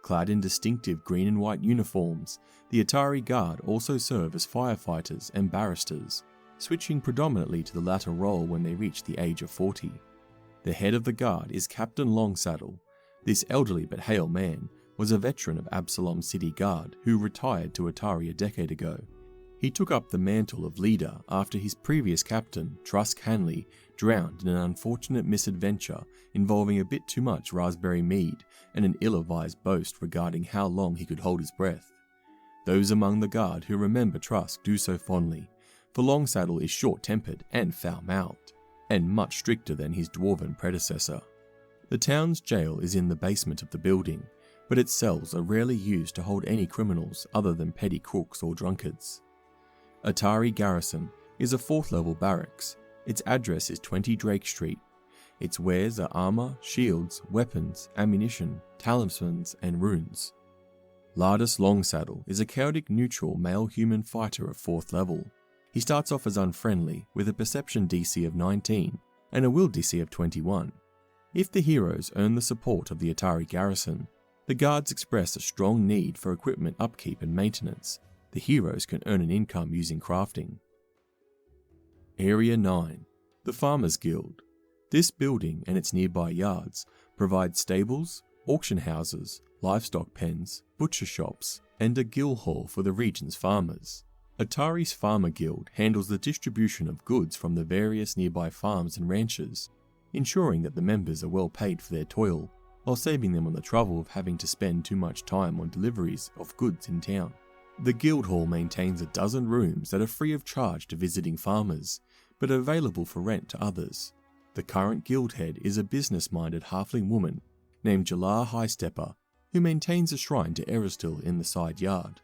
Clad in distinctive green and white uniforms, the Otari Guard also serve as firefighters and barristers, switching predominantly to the latter role when they reach the age of 40. The head of the guard is Captain Longsaddle. This elderly but hale man was a veteran of Absalom City Guard who retired to Otari a decade ago. He took up the mantle of leader after his previous captain, Trusk Hanley, drowned in an unfortunate misadventure involving a bit too much raspberry mead and an ill-advised boast regarding how long he could hold his breath. Those among the guard who remember Trusk do so fondly, for Longsaddle is short-tempered and foul-mouthed, and much stricter than his dwarven predecessor. The town's jail is in the basement of the building, but its cells are rarely used to hold any criminals other than petty crooks or drunkards. Otari Garrison is a 4th level barracks. Its address is 20 Drake Street. Its wares are armor, shields, weapons, ammunition, talismans, and runes. Lardus Longsaddle is a chaotic neutral male human fighter of 4th level. He starts off as unfriendly with a perception DC of 19 and a will DC of 21. If the heroes earn the support of the Otari Garrison, the guards express a strong need for equipment upkeep and maintenance. The heroes can earn an income using crafting. Area 9. The Farmers Guild. This building and its nearby yards provide stables, auction houses, livestock pens, butcher shops, and a guild hall for the region's farmers. Otari's Farmer Guild handles the distribution of goods from the various nearby farms and ranches, ensuring that the members are well paid for their toil, while saving them on the trouble of having to spend too much time on deliveries of goods in town. The guild hall maintains a dozen rooms that are free of charge to visiting farmers, but are available for rent to others. The current guild head is a business-minded halfling woman named Jalar Highstepper, who maintains a shrine to Eristil in the side yard.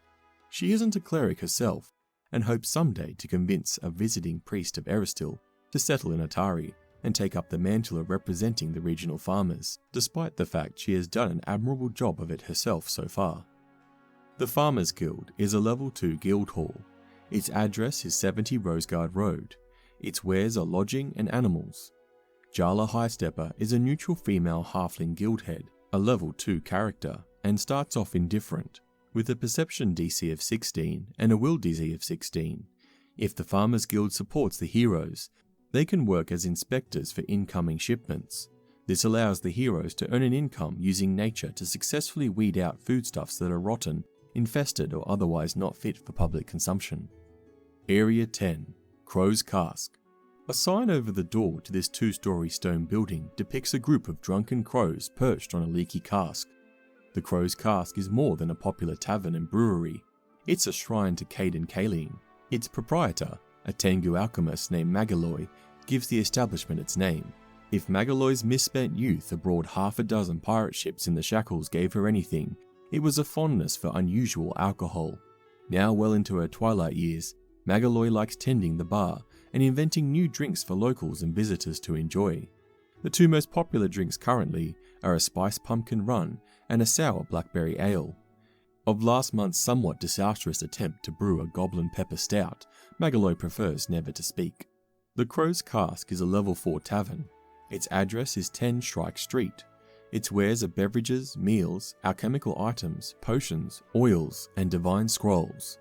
She isn't a cleric herself, and hopes someday to convince a visiting priest of Eristil to settle in Otari and take up the mantle of representing the regional farmers, despite the fact she has done an admirable job of it herself so far. The Farmers Guild is a level 2 guild hall. Its address is 70 Rosegard Road. Its wares are lodging and animals. Jala Highstepper is a neutral female halfling guild head, a level 2 character, and starts off indifferent, with a perception DC of 16 and a will DC of 16. If the Farmers Guild supports the heroes, they can work as inspectors for incoming shipments. This allows the heroes to earn an income using nature to successfully weed out foodstuffs that are rotten, infested, or otherwise not fit for public consumption. Area 10. Crow's Cask. A sign over the door to this 2-story stone building depicts a group of drunken crows perched on a leaky cask. The Crow's Cask is more than a popular tavern and brewery. It's a shrine to Caden Kaleen. Its proprietor, a Tengu alchemist named Magaloy, gives the establishment its name. If Magaloy's misspent youth aboard half a dozen pirate ships in the shackles gave her anything, it was a fondness for unusual alcohol. Now well into her twilight years, Magaloy likes tending the bar and inventing new drinks for locals and visitors to enjoy. The 2 most popular drinks currently are a spiced pumpkin run and a sour blackberry ale. Of last month's somewhat disastrous attempt to brew a goblin pepper stout, Magaloy prefers never to speak. The Crow's Cask is a level 4 tavern. Its address is 10 Shrike Street. Its wares are beverages, meals, alchemical items, potions, oils, and divine scrolls.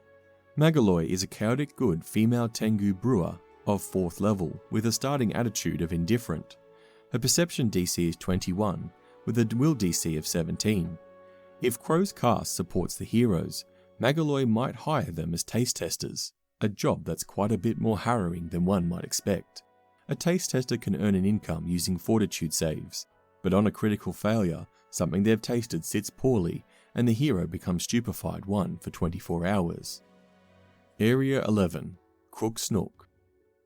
Magaloy is a chaotic good female Tengu brewer of 4th level with a starting attitude of indifferent. Her perception DC is 21 with a will DC of 17. If Crow's Cask supports the heroes, Magaloy might hire them as taste testers, a job that's quite a bit more harrowing than one might expect. A taste tester can earn an income using fortitude saves, but on a critical failure, something they've tasted sits poorly and the hero becomes stupefied 1 for 24 hours. Area 11. Crook's Nook.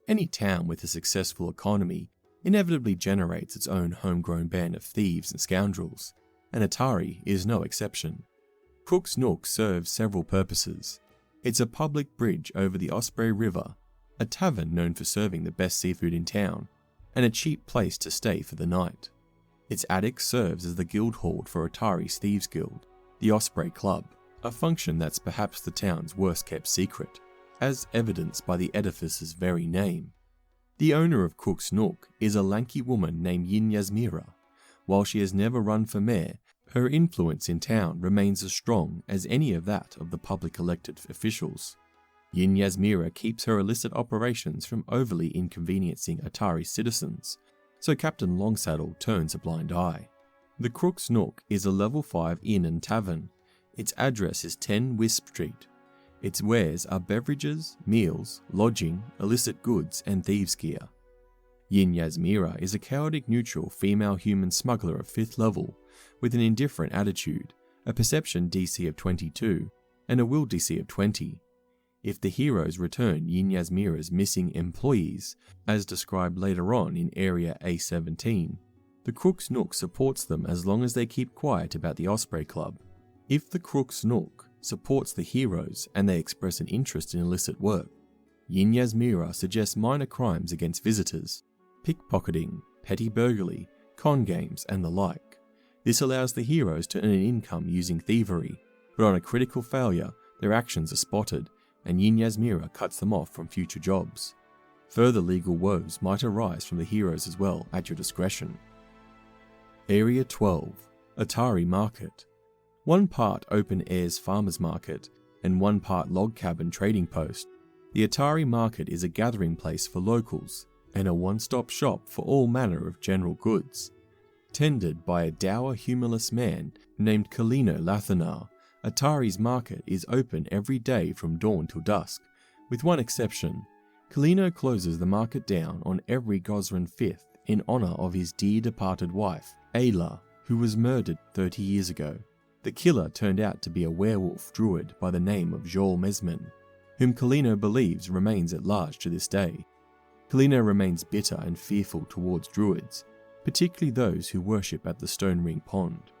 Any town with a successful economy inevitably generates its own homegrown band of thieves and scoundrels, and Otari is no exception. Crook's Nook serves several purposes. It's a public bridge over the Osprey River, a tavern known for serving the best seafood in town, and a cheap place to stay for the night. Its attic serves as the guild hall for Otari's Thieves Guild, the Osprey Club, a function that's perhaps the town's worst kept secret, as evidenced by the edifice's very name. The owner of Crook's Nook is a lanky woman named Yin Yasmira. While she has never run for mayor, her influence in town remains as strong as any of that of the public elected officials. Yin Yasmira keeps her illicit operations from overly inconveniencing Otari's citizens, so Captain Longsaddle turns a blind eye. The Crook's Nook is a level 5 inn and tavern. Its address is 10 Wisp Street. Its wares are beverages, meals, lodging, illicit goods, and thieves' gear. Yin Yasmira is a chaotic neutral female human smuggler of 5th level, with an indifferent attitude, a perception DC of 22, and a will DC of 20. If the heroes return Yin Yasmira's missing employees, as described later on in Area A17, the Crook's Nook supports them as long as they keep quiet about the Osprey Club. If the Crook's Nook supports the heroes and they express an interest in illicit work, Yin Yasmira suggests minor crimes against visitors, pickpocketing, petty burglary, con games, and the like. This allows the heroes to earn an income using thievery, but on a critical failure, their actions are spotted, and Yin Yasmira cuts them off from future jobs. Further legal woes might arise from the heroes as well at your discretion. Area 12. Otari Market. 1 part open airs farmers market and 1 part log cabin trading post, the Otari Market is a gathering place for locals and a one-stop shop for all manner of general goods. Tended by a dour humorless man named Kalino Lathanar, Otari's market is open every day from dawn till dusk, with one exception. Kalino closes the market down on every Gosrin 5th in honour of his dear departed wife, Ayla, who was murdered 30 years ago. The killer turned out to be a werewolf druid by the name of Joel Mesmin, whom Kalino believes remains at large to this day. Kalino remains bitter and fearful towards druids, particularly those who worship at the Stone Ring Pond.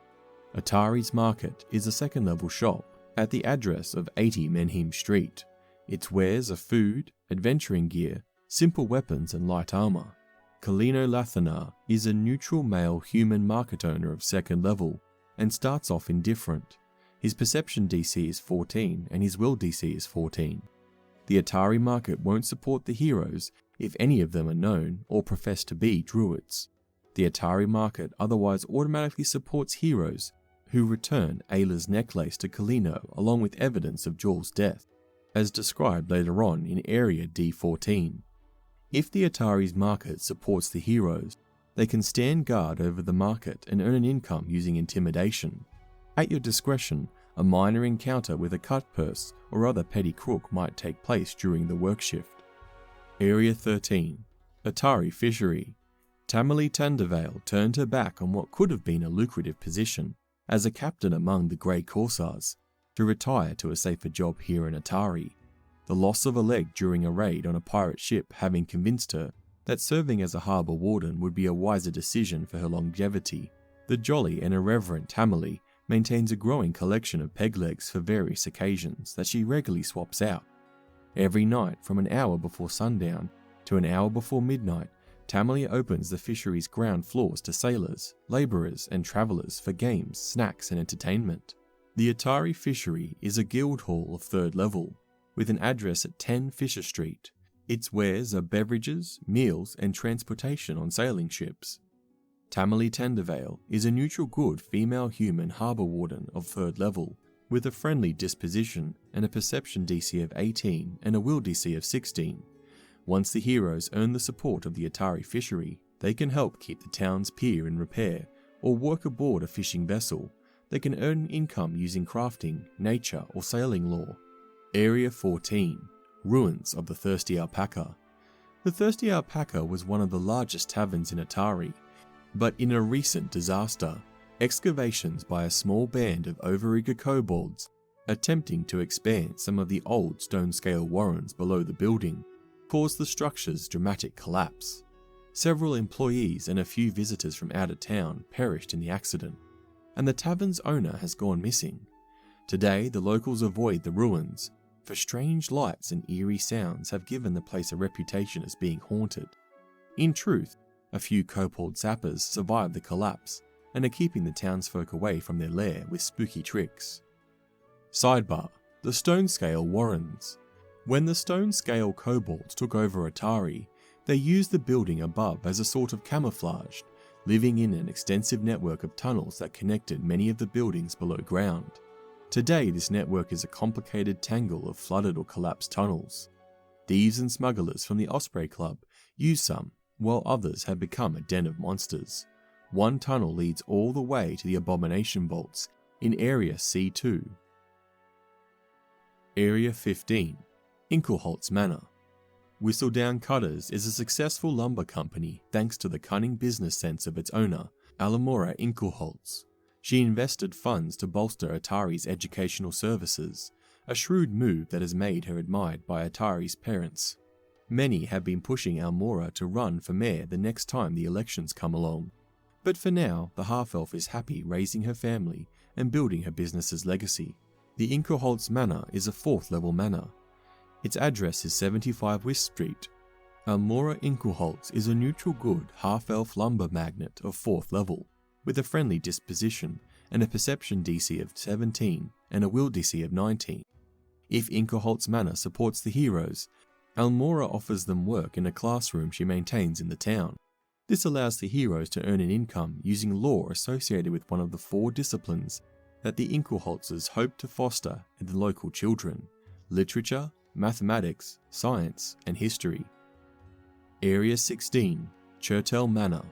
Otari's Market is a 2nd level shop at the address of 80 Menhemes Street. Its wares are food, adventuring gear, simple weapons and light armour. Kalino Lathanar is a neutral male human market owner of 2nd level and starts off indifferent. His perception DC is 14 and his will DC is 14. The Otari Market won't support the heroes if any of them are known or profess to be druids. The Otari Market otherwise automatically supports heroes who return Ayla's necklace to Kalino along with evidence of Joel's death, as described later on in Area D14. If the Otari's Market supports the heroes, they can stand guard over the market and earn an income using intimidation. At your discretion, a minor encounter with a cut purse or other petty crook might take place during the work shift. Area 13. Otari Fishery. Tamali Tandavale turned her back on what could have been a lucrative position as a captain among the Grey Corsairs, to retire to a safer job here in Otari, the loss of a leg during a raid on a pirate ship having convinced her that serving as a harbour warden would be a wiser decision for her longevity. The jolly and irreverent Tamali maintains a growing collection of peg legs for various occasions that she regularly swaps out. Every night from an hour before sundown to an hour before midnight, Tamali opens the fishery's ground floors to sailors, labourers and travellers for games, snacks and entertainment. The Otari Fishery is a guild hall of 3rd level, with an address at 10 Fisher Street. Its wares are beverages, meals and transportation on sailing ships. Tamali Tandavale is a neutral good female human harbour warden of 3rd level, with a friendly disposition and a perception DC of 18 and a will DC of 16. Once the heroes earn the support of the Otari Fishery, they can help keep the town's pier in repair or work aboard a fishing vessel. They can earn income using crafting, nature or sailing lore. Area 14. Ruins of the Thirsty Alpaca. The Thirsty Alpaca was one of the largest taverns in Otari. But in a recent disaster, excavations by a small band of overeager kobolds attempting to expand some of the old Stonescale warrens below the building caused the structure's dramatic collapse. Several employees and a few visitors from out of town perished in the accident, and the tavern's owner has gone missing. Today, the locals avoid the ruins, for strange lights and eerie sounds have given the place a reputation as being haunted. In truth, a few kobold sappers survived the collapse and are keeping the townsfolk away from their lair with spooky tricks. Sidebar: the Stonescale warrens. When the Stonescale kobolds took over Otari, they used the building above as a sort of camouflage, living in an extensive network of tunnels that connected many of the buildings below ground. Today, this network is a complicated tangle of flooded or collapsed tunnels. Thieves and smugglers from the Osprey Club use some, while others have become a den of monsters. One tunnel leads all the way to the Abomination Vaults in Area C2. Area 15, Inkleholtz Manor. Whistledown Cutters is a successful lumber company thanks to the cunning business sense of its owner, Alamora Inkleholtz. She invested funds to bolster Otari's educational services, a shrewd move that has made her admired by Otari's parents. Many have been pushing Almora to run for mayor the next time the elections come along, but for now the half-elf is happy raising her family and building her business's legacy. The Inkleholtz Manor is a 4th level manor. Its address is 75 Wisp Street. Almora Inkleholtz is a neutral good half-elf lumber magnate of 4th level, with a friendly disposition and a perception DC of 17 and a will DC of 19. If Inkleholtz Manor supports the heroes, Almora offers them work in a classroom she maintains in the town. This allows the heroes to earn an income using lore associated with one of the 4 disciplines that the Inkleholtzes hope to foster in the local children: literature, mathematics, science, and history. Area 16, Chertel Manor.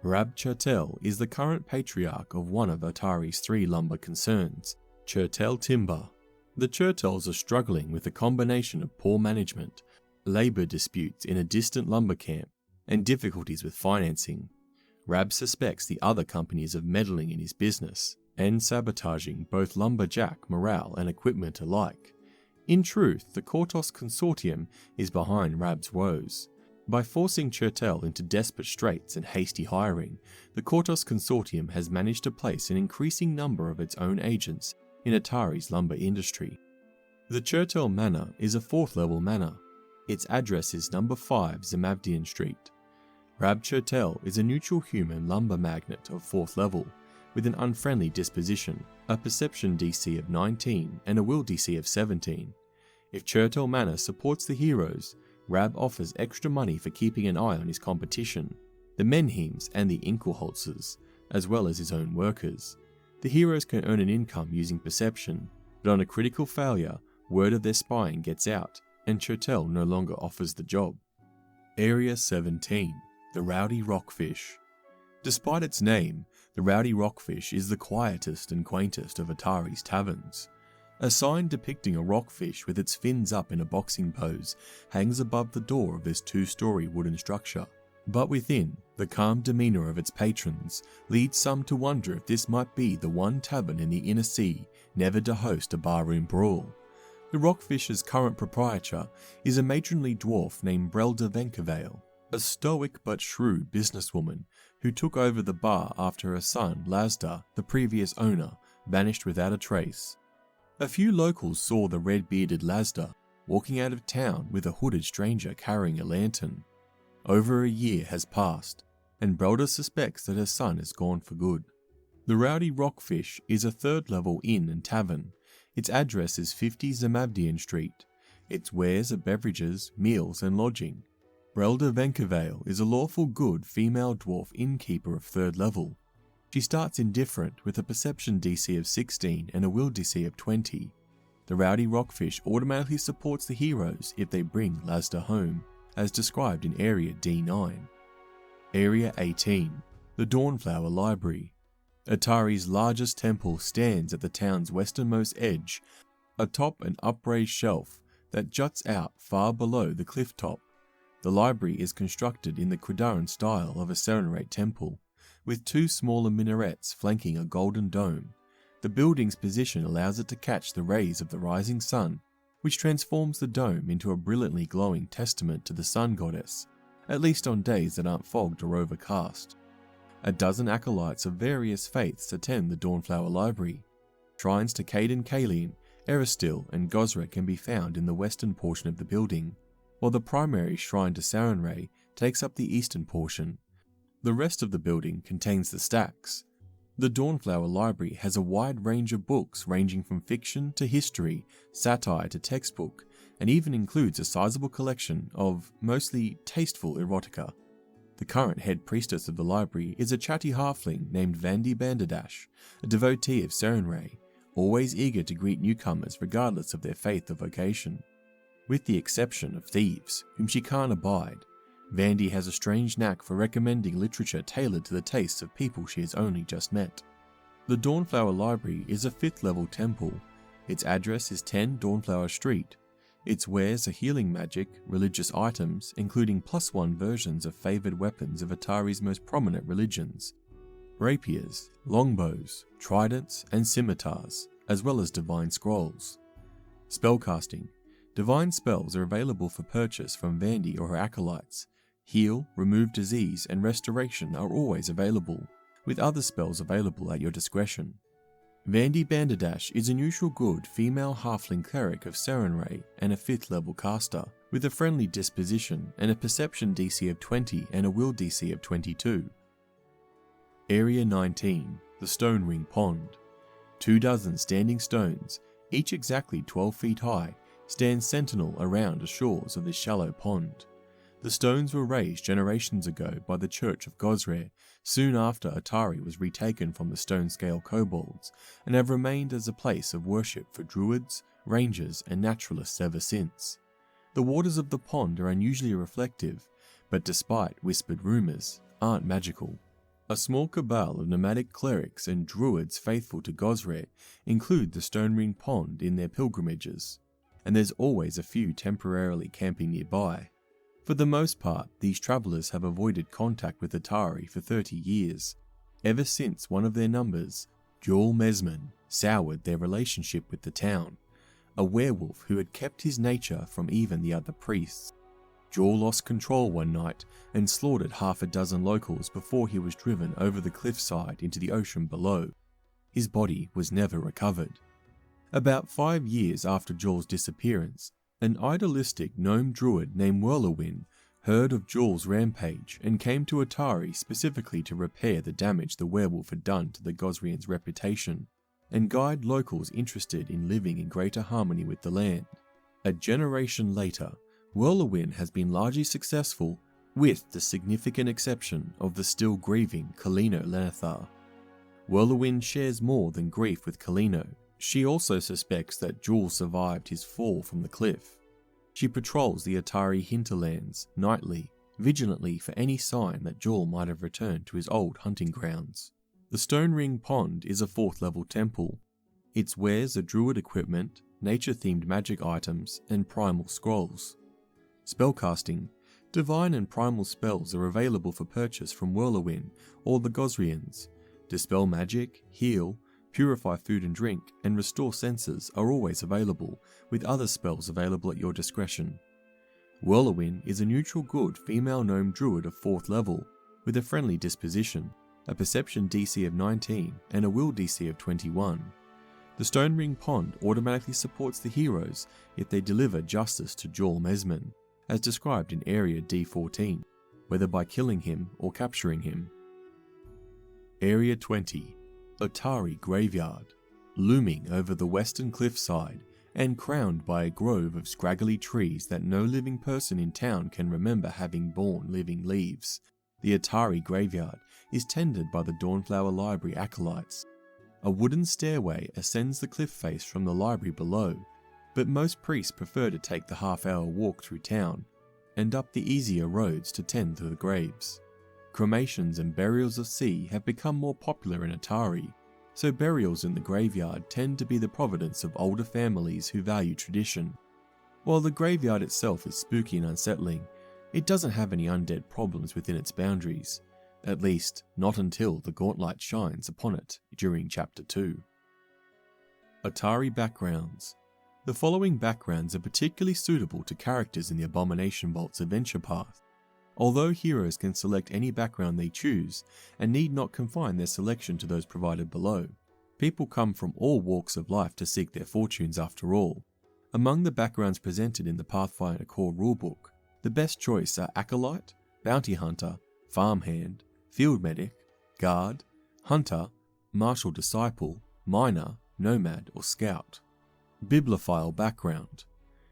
Rab Chertel is the current patriarch of one of Otari's 3 lumber concerns, Chertel Timber. The Chertels are struggling with a combination of poor management, labour disputes in a distant lumber camp, and difficulties with financing. Rab suspects the other companies of meddling in his business and sabotaging both lumberjack morale and equipment alike. In truth, the Kortos Consortium is behind Rab's woes. By forcing Chertel into desperate straits and hasty hiring, the Kortos Consortium has managed to place an increasing number of its own agents in Otari's lumber industry. The Chertel Manor is a 4th level manor. Its address is number 5 Zamavdian Street. Rab Chertel is a neutral human lumber magnate of 4th level, with an unfriendly disposition, a perception DC of 19 and a will DC of 17. If Chertel Manor supports the heroes, Rab offers extra money for keeping an eye on his competition, the Menhemes and the Inkleholtzes, as well as his own workers. The heroes can earn an income using perception, but on a critical failure, word of their spying gets out, and Chertel no longer offers the job. Area 17, the Rowdy Rockfish. Despite its name, the Rowdy Rockfish is the quietest and quaintest of Otari's taverns. A sign depicting a rockfish with its fins up in a boxing pose hangs above the door of this 2-story wooden structure. But within, the calm demeanour of its patrons leads some to wonder if this might be the one tavern in the inner sea never to host a barroom brawl. The Rockfish's current proprietor is a matronly dwarf named Brelda Venkavale, a stoic but shrewd businesswoman who took over the bar after her son Lasda, the previous owner, vanished without a trace. A few locals saw the red-bearded Lasda walking out of town with a hooded stranger carrying a lantern. Over a year has passed, and Brelda suspects that her son is gone for good. The Rowdy Rockfish is a 3rd level inn and tavern. Its address is 50 Zamavdian Street. Its wares are beverages, meals, and lodging. Brelda Venkavale is a lawful good female dwarf innkeeper of 3rd level. She starts indifferent with a perception DC of 16 and a will DC of 20. The Rowdy Rockfish automatically supports the heroes if they bring Lasda home, as described in Area D9. Area 18, the Dawnflower Library. Otari's largest temple stands at the town's westernmost edge, atop an upraised shelf that juts out far below the cliff top. The library is constructed in the Kridaran style of a Serenrate temple, with 2 smaller minarets flanking a golden dome. The building's position allows it to catch the rays of the rising sun, which transforms the dome into a brilliantly glowing testament to the sun goddess, at least on days that aren't fogged or overcast. A dozen acolytes of various faiths attend the Dawnflower Library. Shrines to Cayden Caelin, Eristil and Gosra can be found in the western portion of the building, while the primary shrine to Sarenrae takes up the eastern portion. The rest of the building contains the stacks. The Dawnflower Library has a wide range of books ranging from fiction to history, satire to textbook, and even includes a sizable collection of mostly tasteful erotica. The current head priestess of the library is a chatty halfling named Vandi Banderdash, a devotee of Sarenrae, always eager to greet newcomers regardless of their faith or vocation. With the exception of thieves, whom she can't abide, Vandi has a strange knack for recommending literature tailored to the tastes of people she has only just met. The Dawnflower Library is a 5th level temple. Its address is 10 Dawnflower Street. Its wares are healing magic, religious items, including +1 versions of favoured weapons of Otari's most prominent religions: rapiers, longbows, tridents, and scimitars, as well as divine scrolls. Spellcasting. Divine spells are available for purchase from Vandi or her acolytes. Heal, remove disease, and restoration are always available, with other spells available at your discretion. Vandi Banderdash is a neutral good female halfling cleric of Sarenrae and a 5th level caster, with a friendly disposition and a perception DC of 20 and a will DC of 22. Area 19, the Stone Ring Pond. 24 standing stones, each exactly 12 feet high, stand sentinel around the shores of this shallow pond. The stones were raised generations ago by the Church of Gosrae, soon after Otari was retaken from the Stonescale kobolds, and have remained as a place of worship for druids, rangers, and naturalists ever since. The waters of the pond are unusually reflective, but despite whispered rumours, aren't magical. A small cabal of nomadic clerics and druids faithful to Gosrae include the Stone Ring Pond in their pilgrimages, and there's always a few temporarily camping nearby. For the most part, these travellers have avoided contact with Otari for 30 years, ever since one of their numbers, Jul Mesmen, soured their relationship with the town, a werewolf who had kept his nature from even the other priests. Jul lost control one night and slaughtered half a dozen locals before he was driven over the cliffside into the ocean below. His body was never recovered. About 5 years after Jul's disappearance, an idealistic gnome druid named Whirlawin heard of Jul's rampage and came to Otari specifically to repair the damage the werewolf had done to the Gosrian's reputation, and guide locals interested in living in greater harmony with the land. A generation later, Whirlawin has been largely successful, with the significant exception of the still grieving Kalino Lenethar. Whirlawin shares more than grief with Kalino. She also suspects that Jul survived his fall from the cliff. She patrols the Otari hinterlands nightly, vigilantly for any sign that Jul might have returned to his old hunting grounds. The Stone Ring Pond is a 4th level temple. Its wares are druid equipment, nature-themed magic items, and primal scrolls. Spellcasting. Divine and primal spells are available for purchase from Whirlawin or the Gosrians. Dispel magic, heal, purify food and drink, and restore senses are always available, with other spells available at your discretion. Whirlawin is a neutral good female gnome druid of 4th level, with a friendly disposition, a perception DC of 19, and a will DC of 21. The Stone Ring Pond automatically supports the heroes if they deliver justice to Jul Mesmen, as described in Area D14, whether by killing him or capturing him. Area 20. Otari Graveyard. Looming over the western cliffside and crowned by a grove of scraggly trees that no living person in town can remember having borne living leaves, the Otari Graveyard is tended by the Dawnflower Library acolytes. A wooden stairway ascends the cliff face from the library below, but most priests prefer to take the half-hour walk through town and up the easier roads to tend to the graves. Cremations and burials of sea have become more popular in Otari, so burials in the graveyard tend to be the providence of older families who value tradition. While the graveyard itself is spooky and unsettling, it doesn't have any undead problems within its boundaries. at least not until the gauntlet shines upon it during Chapter 2. Otari Backgrounds. The following backgrounds are particularly suitable to characters in the Abomination Vaults adventure path. Although heroes can select any background they choose, and need not confine their selection to those provided below, people come from all walks of life to seek their fortunes after all. Among the backgrounds presented in the Pathfinder core rulebook, the best choice are Acolyte, Bounty Hunter, Farmhand, Field Medic, Guard, Hunter, Martial Disciple, Miner, Nomad or Scout. Biblophile background.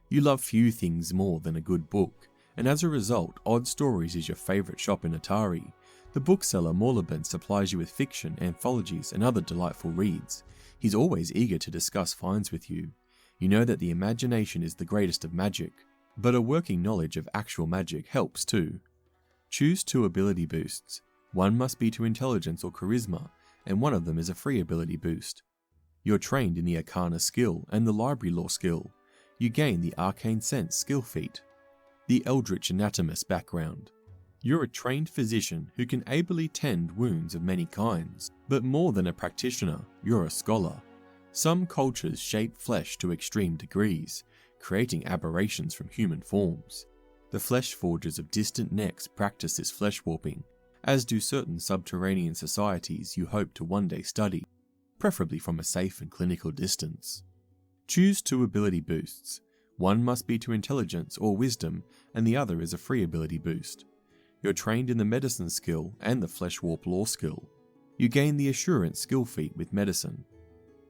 You love few things more than a good book, and as a result, Odd Stories is your favourite shop in Otari. The bookseller Morleben supplies you with fiction, anthologies and other delightful reads. He's always eager to discuss finds with you. You know that the imagination is the greatest of magic, but a working knowledge of actual magic helps too. Choose 2 ability boosts. One must be to intelligence or charisma, and one of them is a free ability boost. You're trained in the Arcana skill and the Library Lore skill. You gain the Arcane Sense skill feat. The Eldritch Anatomist background. You're a trained physician who can ably tend wounds of many kinds, but more than a practitioner, you're a scholar. Some cultures shape flesh to extreme degrees, creating aberrations from human forms. The flesh forgers of distant necks practice this flesh warping, as do certain subterranean societies you hope to one day study, preferably from a safe and clinical distance. Choose 2 ability boosts. One must be to intelligence or wisdom, and the other is a free ability boost. You're trained in the medicine skill and the flesh warp lore skill. You gain the assurance skill feat with medicine.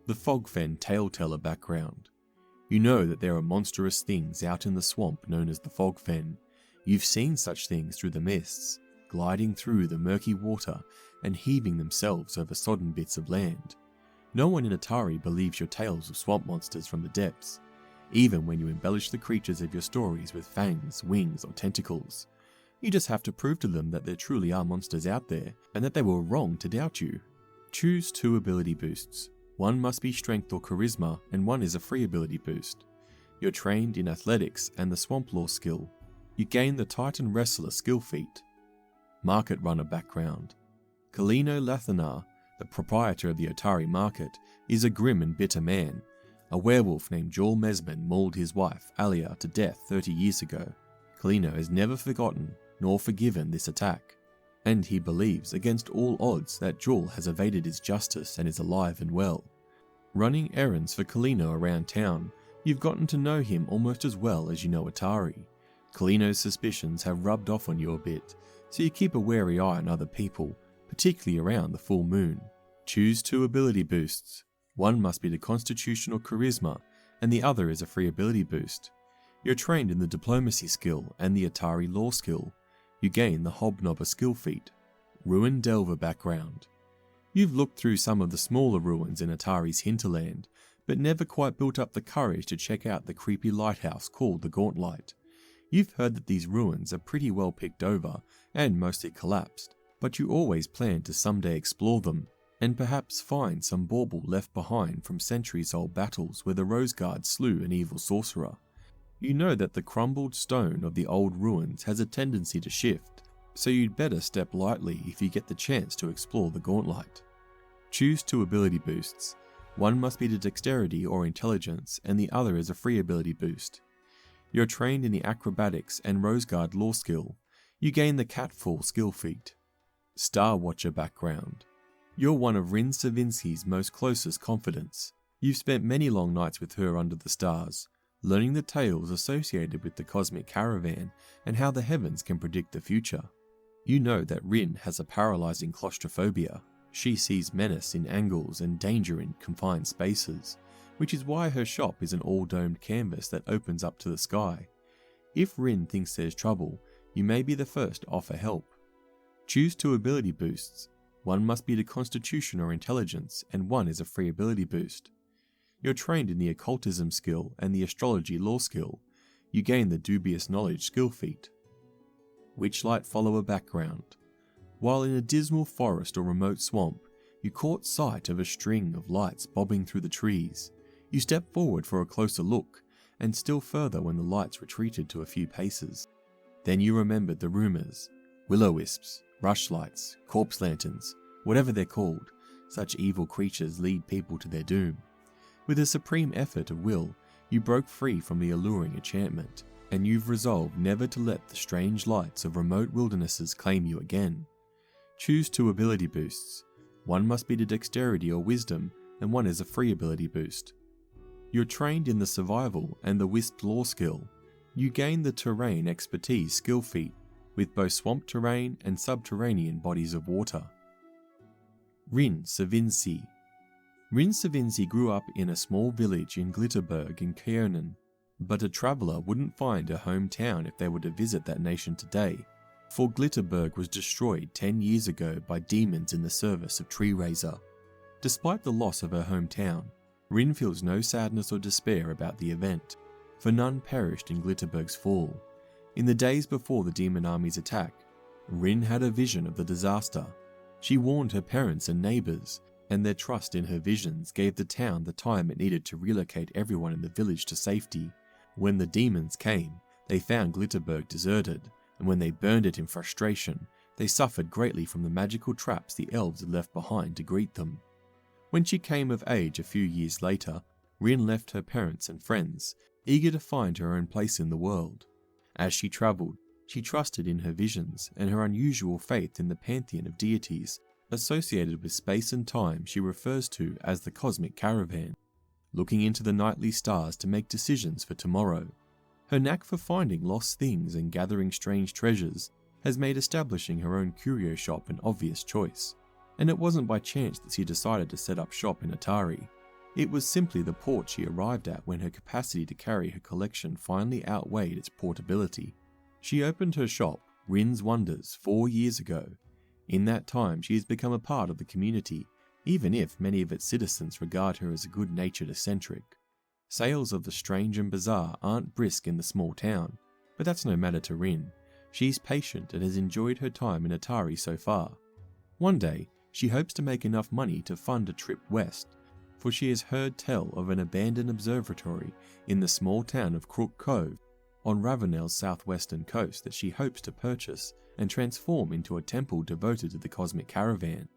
The Fogfen Tale-Teller background. You know that there are monstrous things out in the swamp known as the Fogfen. You've seen such things through the mists, gliding through the murky water and heaving themselves over sodden bits of land. No one in Otari believes your tales of swamp monsters from the depths, even when you embellish the creatures of your stories with fangs, wings or tentacles. You just have to prove to them that there truly are monsters out there, and that they were wrong to doubt you. Choose 2 ability boosts. One must be strength or charisma, and one is a free ability boost. You're trained in athletics and the swamp lore skill. You gain the Titan Wrestler skill feat. Market Runner background. Kalino Lathanar, the proprietor of the Otari market, is a grim and bitter man. A werewolf named Joel Mesman mauled his wife, Alia, to death 30 years ago. Kalino has never forgotten nor forgiven this attack, and he believes against all odds that Joel has evaded his justice and is alive and well. Running errands for Kalino around town, you've gotten to know him almost as well as you know Otari. Kalino's suspicions have rubbed off on you a bit, so you keep a wary eye on other people, particularly around the full moon. Choose 2 ability boosts. One must be the Constitution or Charisma, and the other is a free ability boost. You're trained in the Diplomacy skill and the Otari Lore skill. You gain the Hobnobber skill feat. Ruin Delver background. You've looked through some of the smaller ruins in Otari's hinterland, but never quite built up the courage to check out the creepy lighthouse called the Gauntlet. You've heard that these ruins are pretty well picked over and mostly collapsed, but you always plan to someday explore them, and perhaps find some bauble left behind from centuries-old battles where the Rosegard slew an evil sorcerer. You know that the crumbled stone of the old ruins has a tendency to shift, so you'd better step lightly if you get the chance to explore the Gauntlet. Choose 2 ability boosts. One must be to dexterity or intelligence, and the other is a free ability boost. You're trained in the acrobatics and Rosegard lore skill. You gain the Catfall skill feat. Star Watcher background. You're one of Wrin Sivinxi's most closest confidants. You've spent many long nights with her under the stars, learning the tales associated with the cosmic caravan and how the heavens can predict the future. You know that Wrin has a paralyzing claustrophobia. She sees menace in angles and danger in confined spaces, which is why her shop is an all-domed canvas that opens up to the sky. If Wrin thinks there's trouble, you may be the first to offer help. Choose 2 ability boosts. One must be the Constitution or Intelligence, and one is a free ability boost. You're trained in the Occultism skill and the Astrology lore skill. You gain the Dubious Knowledge skill feat. Witchlight Follower background. While in a dismal forest or remote swamp, you caught sight of a string of lights bobbing through the trees. You stepped forward for a closer look, and still further when the lights retreated to a few paces. Then you remembered the rumours, will-o-wisps, rushlights, corpse lanterns, whatever they're called. Such evil creatures lead people to their doom. With a supreme effort of will, you broke free from the alluring enchantment, and you've resolved never to let the strange lights of remote wildernesses claim you again. Choose 2 ability boosts. One must be to dexterity or wisdom, and one is a free ability boost. You're trained in the survival and the wisp lore skill. You gain the terrain expertise skill feat with both swamp terrain and subterranean bodies of water. Wrin Sivinxi. Wrin Sivinxi grew up in a small village in Glitterberg in Kiernan, but a traveller wouldn't find a hometown if they were to visit that nation today, for Glitterberg was destroyed 10 years ago by demons in the service of Tree Razor. Despite the loss of her hometown, Wrin feels no sadness or despair about the event, for none perished in Glitterberg's fall. In the days before the demon army's attack, Wrin had a vision of the disaster. She warned her parents and neighbours, and their trust in her visions gave the town the time it needed to relocate everyone in the village to safety. When the demons came, they found Glitterberg deserted, and when they burned it in frustration, they suffered greatly from the magical traps the elves had left behind to greet them. When she came of age a few years later, Wrin left her parents and friends, eager to find her own place in the world. As she travelled, she trusted in her visions and her unusual faith in the pantheon of deities associated with space and time she refers to as the Cosmic Caravan, looking into the nightly stars to make decisions for tomorrow. Her knack for finding lost things and gathering strange treasures has made establishing her own curio shop an obvious choice, and it wasn't by chance that she decided to set up shop in Otari. It was simply the port she arrived at when her capacity to carry her collection finally outweighed its portability. She opened her shop, Wrin's Wonders, 4 years ago. In that time, she has become a part of the community, even if many of its citizens regard her as a good-natured eccentric. Sales of the strange and bizarre aren't brisk in the small town, but that's no matter to Wrin. She's patient and has enjoyed her time in Otari so far. One day, she hopes to make enough money to fund a trip west, for she has heard tell of an abandoned observatory in the small town of Crook Cove on Ravenel's southwestern coast that she hopes to purchase and transform into a temple devoted to the Cosmic Caravan.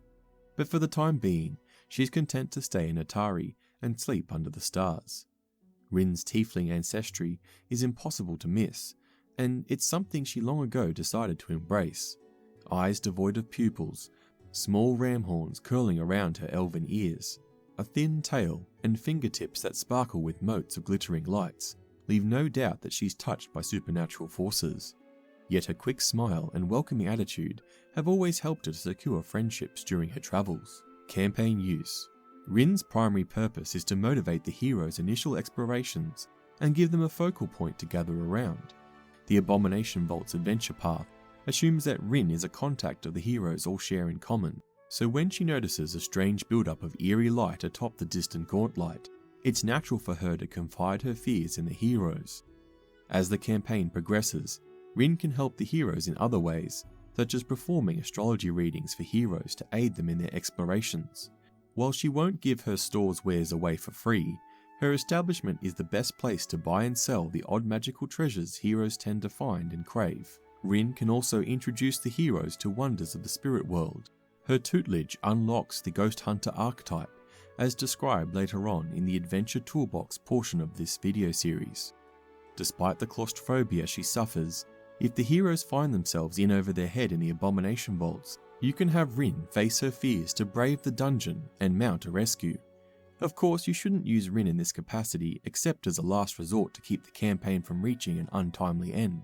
But for the time being, she's content to stay in Otari and sleep under the stars. Wrin's tiefling ancestry is impossible to miss, and it's something she long ago decided to embrace. Eyes devoid of pupils, small ram horns curling around her elven ears, a thin tail, and fingertips that sparkle with motes of glittering lights leave no doubt that she's touched by supernatural forces. Yet her quick smile and welcoming attitude have always helped her to secure friendships during her travels. Campaign use. Wrin's primary purpose is to motivate the hero's initial explorations and give them a focal point to gather around. The Abomination Vaults adventure path assumes that Wrin is a contact of the heroes all share in common, so when she notices a strange build-up of eerie light atop the distant gauntlet, it's natural for her to confide her fears in the heroes. As the campaign progresses, Wrin can help the heroes in other ways, such as performing astrology readings for heroes to aid them in their explorations. While she won't give her store's wares away for free, her establishment is the best place to buy and sell the odd magical treasures heroes tend to find and crave. Wrin can also introduce the heroes to wonders of the spirit world. Her tutelage unlocks the Ghost Hunter archetype, as described later on in the Adventure Toolbox portion of this video series. Despite the claustrophobia she suffers, if the heroes find themselves in over their head in the Abomination Vaults, you can have Wrin face her fears to brave the dungeon and mount a rescue. Of course, you shouldn't use Wrin in this capacity except as a last resort to keep the campaign from reaching an untimely end.